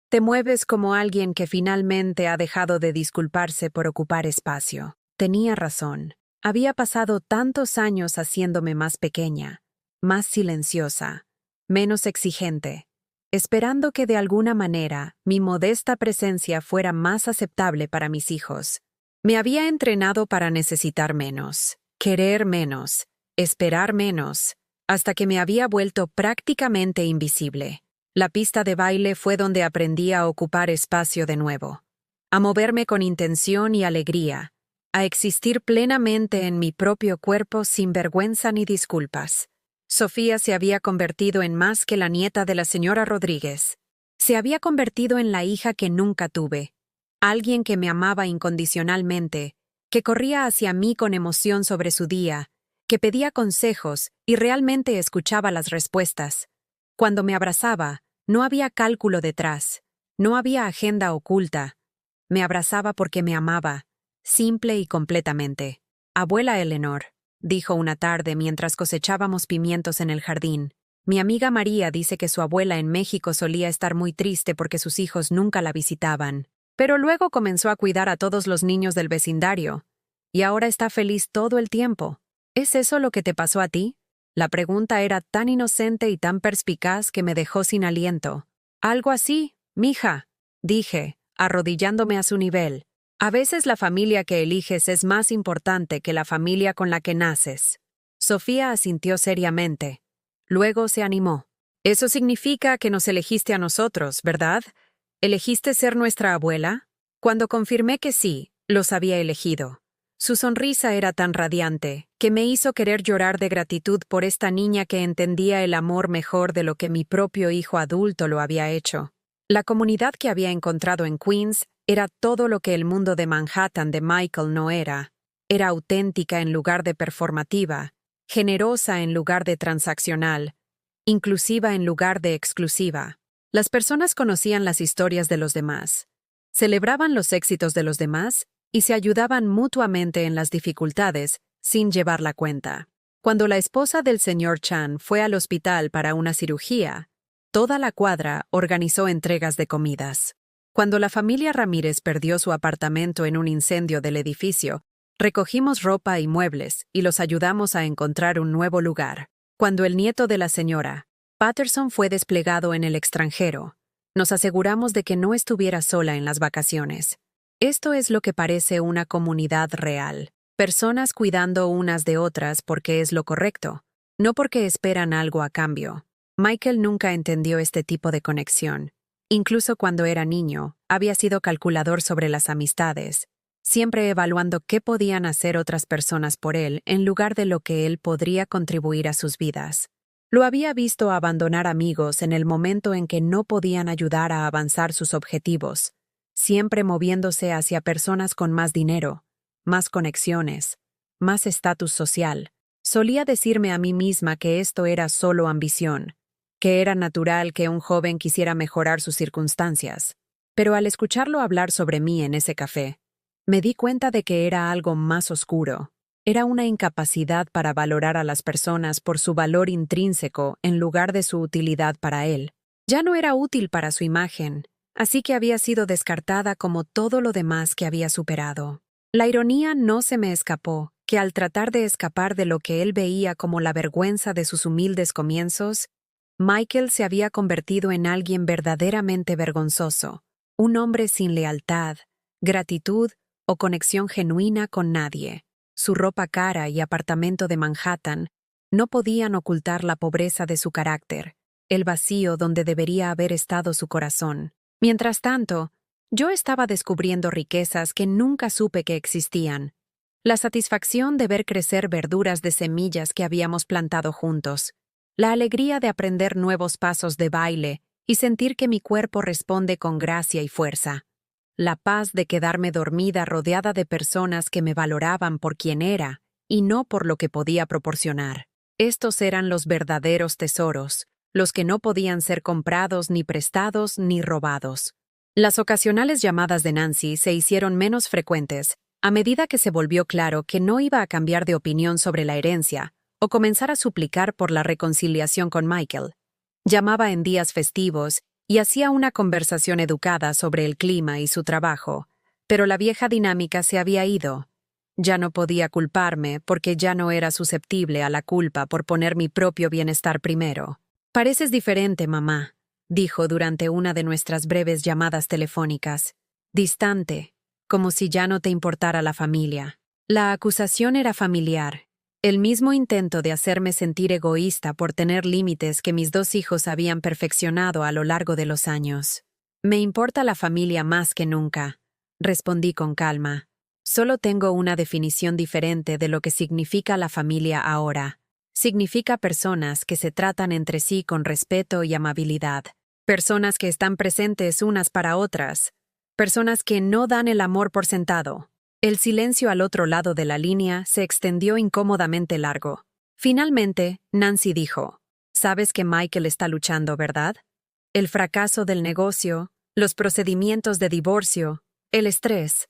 A: «Te mueves como alguien que finalmente ha dejado de disculparse por ocupar espacio». Tenía razón. Había pasado tantos años haciéndome más pequeña, más silenciosa, menos exigente, esperando que de alguna manera mi modesta presencia fuera más aceptable para mis hijos. Me había entrenado para necesitar menos, querer menos, esperar menos, hasta que me había vuelto prácticamente invisible. La pista de baile fue donde aprendí a ocupar espacio de nuevo, a moverme con intención y alegría, a existir plenamente en mi propio cuerpo sin vergüenza ni disculpas. Sofía se había convertido en más que la nieta de la señora Rodríguez. Se había convertido en la hija que nunca tuve, alguien que me amaba incondicionalmente, que corría hacia mí con emoción sobre su día, que pedía consejos y realmente escuchaba las respuestas. Cuando me abrazaba, no había cálculo detrás, no había agenda oculta. Me abrazaba porque me amaba, simple y completamente. «Abuela Eleanor», dijo una tarde mientras cosechábamos pimientos en el jardín, «mi amiga María dice que su abuela en México solía estar muy triste porque sus hijos nunca la visitaban, pero luego comenzó a cuidar a todos los niños del vecindario, y ahora está feliz todo el tiempo. ¿Es eso lo que te pasó a ti?». La pregunta era tan inocente y tan perspicaz que me dejó sin aliento. «Algo así, mija», dije, arrodillándome a su nivel. «A veces la familia que eliges es más importante que la familia con la que naces». Sofía asintió seriamente. Luego se animó. «Eso significa que nos elegiste a nosotros, ¿verdad? ¿Elegiste ser nuestra abuela?». Cuando confirmé que sí, los había elegido. Su sonrisa era tan radiante que me hizo querer llorar de gratitud por esta niña que entendía el amor mejor de lo que mi propio hijo adulto lo había hecho. La comunidad que había encontrado en Queens era todo lo que el mundo de Manhattan de Michael no era. Era auténtica en lugar de performativa, generosa en lugar de transaccional, inclusiva en lugar de exclusiva. Las personas conocían las historias de los demás, celebraban los éxitos de los demás y se ayudaban mutuamente en las dificultades sin llevar la cuenta. Cuando la esposa del señor Chan fue al hospital para una cirugía, toda la cuadra organizó entregas de comidas. Cuando la familia Ramírez perdió su apartamento en un incendio del edificio, recogimos ropa y muebles y los ayudamos a encontrar un nuevo lugar. Cuando el nieto de la señora Patterson fue desplegado en el extranjero, nos aseguramos de que no estuviera sola en las vacaciones. Esto es lo que parece una comunidad real. Personas cuidando unas de otras porque es lo correcto, no porque esperan algo a cambio. Michael nunca entendió este tipo de conexión. Incluso cuando era niño, había sido calculador sobre las amistades. siempre evaluando qué podían hacer otras personas por él en lugar de lo que él podría contribuir a sus vidas. Lo había visto abandonar amigos en el momento en que no podían ayudar a avanzar sus objetivos, siempre moviéndose hacia personas con más dinero, más conexiones, más estatus social. Solía decirme a mí misma que esto era solo ambición, que era natural que un joven quisiera mejorar sus circunstancias. Pero al escucharlo hablar sobre mí en ese café, me di cuenta de que era algo más oscuro. Era una incapacidad para valorar a las personas por su valor intrínseco en lugar de su utilidad para él. Ya no era útil para su imagen, así que había sido descartada como todo lo demás que había superado. La ironía no se me escapó, que al tratar de escapar de lo que él veía como la vergüenza de sus humildes comienzos, Michael se había convertido en alguien verdaderamente vergonzoso, un hombre sin lealtad, gratitud o conexión genuina con nadie. Su ropa cara y apartamento de Manhattan no podían ocultar la pobreza de su carácter, el vacío donde debería haber estado su corazón. Mientras tanto, yo estaba descubriendo riquezas que nunca supe que existían. La satisfacción de ver crecer verduras de semillas que habíamos plantado juntos, la alegría de aprender nuevos pasos de baile y sentir que mi cuerpo responde con gracia y fuerza. La paz de quedarme dormida rodeada de personas que me valoraban por quien era y no por lo que podía proporcionar. Estos eran los verdaderos tesoros, los que no podían ser comprados ni prestados ni robados. Las ocasionales llamadas de Nancy se hicieron menos frecuentes a medida que se volvió claro que no iba a cambiar de opinión sobre la herencia o comenzar a suplicar por la reconciliación con Michael. Llamaba en días festivos y hacía una conversación educada sobre el clima y su trabajo, pero la vieja dinámica se había ido. Ya no podía culparme porque ya no era susceptible a la culpa por poner mi propio bienestar primero. «Pareces diferente, mamá», dijo durante una de nuestras breves llamadas telefónicas. Distante, como si ya no te importara la familia. La acusación era familiar. El mismo intento de hacerme sentir egoísta por tener límites que mis 2 hijos habían perfeccionado a lo largo de los años. «Me importa la familia más que nunca», respondí con calma. «Solo tengo una definición diferente de lo que significa la familia ahora. Significa personas que se tratan entre sí con respeto y amabilidad. Personas que están presentes unas para otras. Personas que no dan el amor por sentado». El silencio al otro lado de la línea se extendió incómodamente largo. Finalmente, Nancy dijo, «Sabes que Michael está luchando, ¿verdad? El fracaso del negocio, los procedimientos de divorcio, el estrés.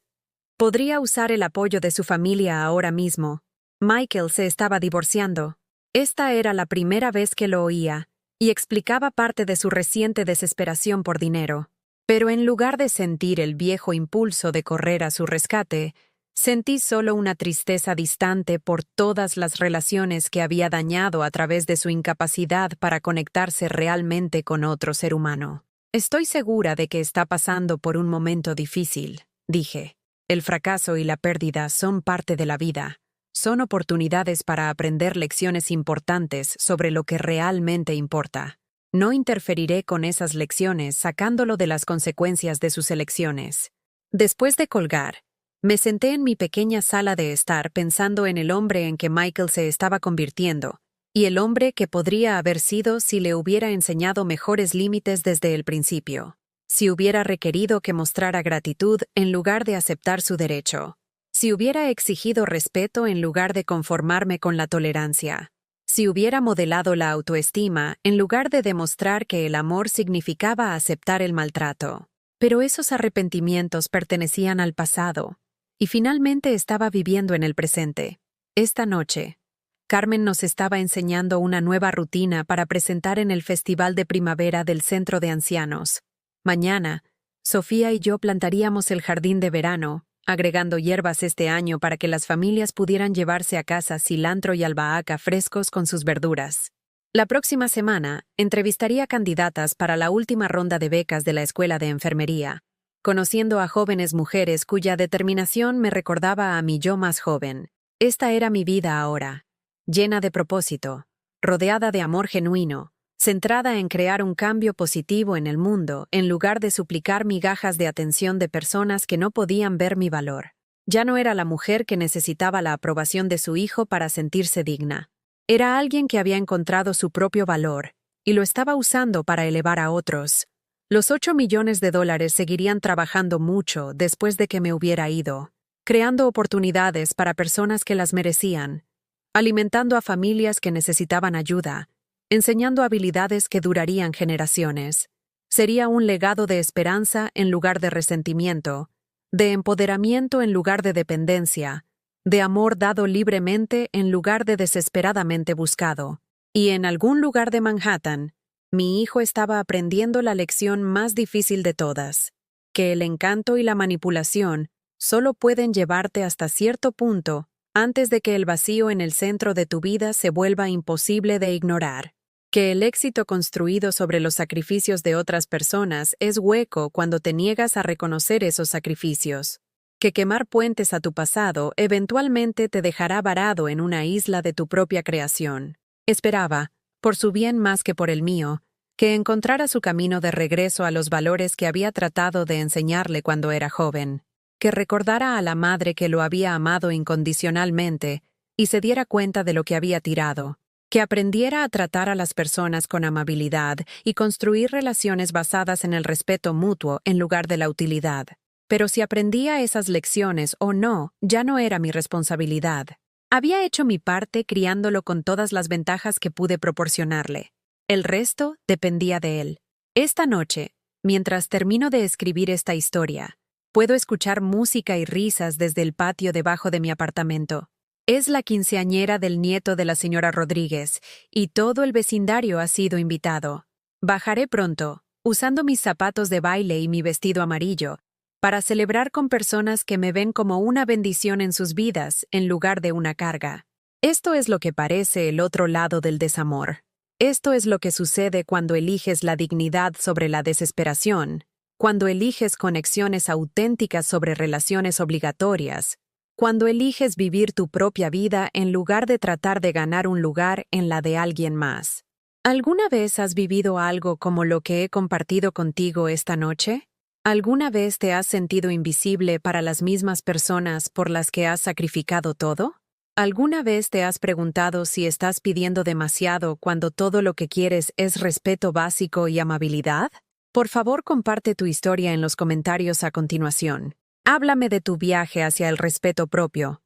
A: Podría usar el apoyo de su familia ahora mismo. Michael se estaba divorciando. Esta era la primera vez que lo oía, y explicaba parte de su reciente desesperación por dinero. Pero en lugar de sentir el viejo impulso de correr a su rescate, sentí solo una tristeza distante por todas las relaciones que había dañado a través de su incapacidad para conectarse realmente con otro ser humano. «Estoy segura de que está pasando por un momento difícil», dije. «El fracaso y la pérdida son parte de la vida. Son oportunidades para aprender lecciones importantes sobre lo que realmente importa. No interferiré con esas lecciones sacándolo de las consecuencias de sus elecciones». Después de colgar, me senté en mi pequeña sala de estar pensando en el hombre en que Michael se estaba convirtiendo, y el hombre que podría haber sido si le hubiera enseñado mejores límites desde el principio, si hubiera requerido que mostrara gratitud en lugar de aceptar su derecho, si hubiera exigido respeto en lugar de conformarme con la tolerancia, si hubiera modelado la autoestima en lugar de demostrar que el amor significaba aceptar el maltrato. Pero esos arrepentimientos pertenecían al pasado, y finalmente estaba viviendo en el presente. Esta noche, Carmen nos estaba enseñando una nueva rutina para presentar en el Festival de Primavera del Centro de Ancianos. Mañana, Sofía y yo plantaríamos el jardín de verano, agregando hierbas este año para que las familias pudieran llevarse a casa cilantro y albahaca frescos con sus verduras. La próxima semana, entrevistaría candidatas para la última ronda de becas de la Escuela de Enfermería, conociendo a jóvenes mujeres cuya determinación me recordaba a mi yo más joven. Esta era mi vida ahora, llena de propósito, rodeada de amor genuino, centrada en crear un cambio positivo en el mundo en lugar de suplicar migajas de atención de personas que no podían ver mi valor. Ya no era la mujer que necesitaba la aprobación de su hijo para sentirse digna. Era alguien que había encontrado su propio valor y lo estaba usando para elevar a otros. Los 8 millones de dólares seguirían trabajando mucho después de que me hubiera ido, creando oportunidades para personas que las merecían, alimentando a familias que necesitaban ayuda, enseñando habilidades que durarían generaciones. Sería un legado de esperanza en lugar de resentimiento, de empoderamiento en lugar de dependencia, de amor dado libremente en lugar de desesperadamente buscado. Y en algún lugar de Manhattan, mi hijo estaba aprendiendo la lección más difícil de todas, que el encanto y la manipulación solo pueden llevarte hasta cierto punto antes de que el vacío en el centro de tu vida se vuelva imposible de ignorar. Que el éxito construido sobre los sacrificios de otras personas es hueco cuando te niegas a reconocer esos sacrificios. Que quemar puentes a tu pasado eventualmente te dejará varado en una isla de tu propia creación. Esperaba, por su bien más que por el mío, que encontrara su camino de regreso a los valores que había tratado de enseñarle cuando era joven. Que recordara a la madre que lo había amado incondicionalmente y se diera cuenta de lo que había tirado. Que aprendiera a tratar a las personas con amabilidad y construir relaciones basadas en el respeto mutuo en lugar de la utilidad. Pero si aprendía esas lecciones o no, ya no era mi responsabilidad. Había hecho mi parte criándolo con todas las ventajas que pude proporcionarle. El resto dependía de él. Esta noche, mientras termino de escribir esta historia, puedo escuchar música y risas desde el patio debajo de mi apartamento. Es la quinceañera del nieto de la señora Rodríguez, y todo el vecindario ha sido invitado. Bajaré pronto, usando mis zapatos de baile y mi vestido amarillo, para celebrar con personas que me ven como una bendición en sus vidas en lugar de una carga. Esto es lo que parece el otro lado del desamor. Esto es lo que sucede cuando eliges la dignidad sobre la desesperación, cuando eliges conexiones auténticas sobre relaciones obligatorias, cuando eliges vivir tu propia vida en lugar de tratar de ganar un lugar en la de alguien más. ¿Alguna vez has vivido algo como lo que he compartido contigo esta noche? ¿Alguna vez te has sentido invisible para las mismas personas por las que has sacrificado todo? ¿Alguna vez te has preguntado si estás pidiendo demasiado cuando todo lo que quieres es respeto básico y amabilidad? Por favor, comparte tu historia en los comentarios a continuación. Háblame de tu viaje hacia el respeto propio,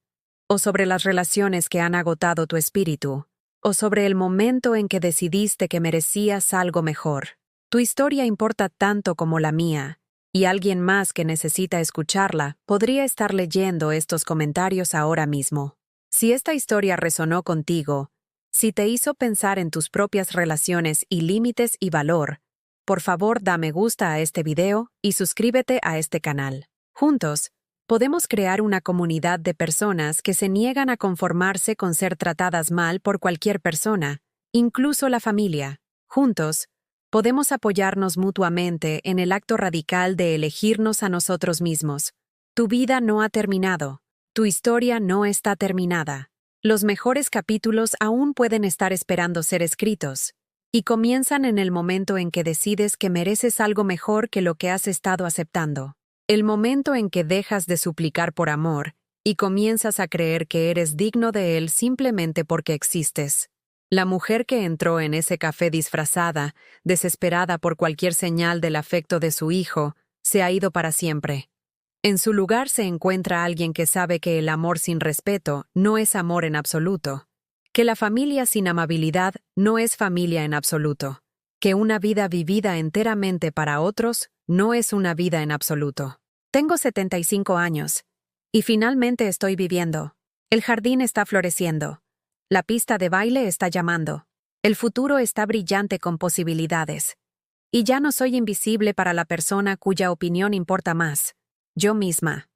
A: o sobre las relaciones que han agotado tu espíritu, o sobre el momento en que decidiste que merecías algo mejor. Tu historia importa tanto como la mía, y alguien más que necesita escucharla podría estar leyendo estos comentarios ahora mismo. Si esta historia resonó contigo, si te hizo pensar en tus propias relaciones y límites y valor, por favor da me gusta a este video y suscríbete a este canal. Juntos, podemos crear una comunidad de personas que se niegan a conformarse con ser tratadas mal por cualquier persona, incluso la familia. Juntos, podemos apoyarnos mutuamente en el acto radical de elegirnos a nosotros mismos. Tu vida no ha terminado. Tu historia no está terminada. Los mejores capítulos aún pueden estar esperando ser escritos, y comienzan en el momento en que decides que mereces algo mejor que lo que has estado aceptando. El momento en que dejas de suplicar por amor y comienzas a creer que eres digno de él simplemente porque existes. La mujer que entró en ese café disfrazada, desesperada por cualquier señal del afecto de su hijo, se ha ido para siempre. En su lugar se encuentra alguien que sabe que el amor sin respeto no es amor en absoluto, que la familia sin amabilidad no es familia en absoluto, que una vida vivida enteramente para otros no es una vida en absoluto. Tengo 75 años, y finalmente estoy viviendo. El jardín está floreciendo. La pista de baile está llamando. El futuro está brillante con posibilidades. Y ya no soy invisible para la persona cuya opinión importa más. Yo misma.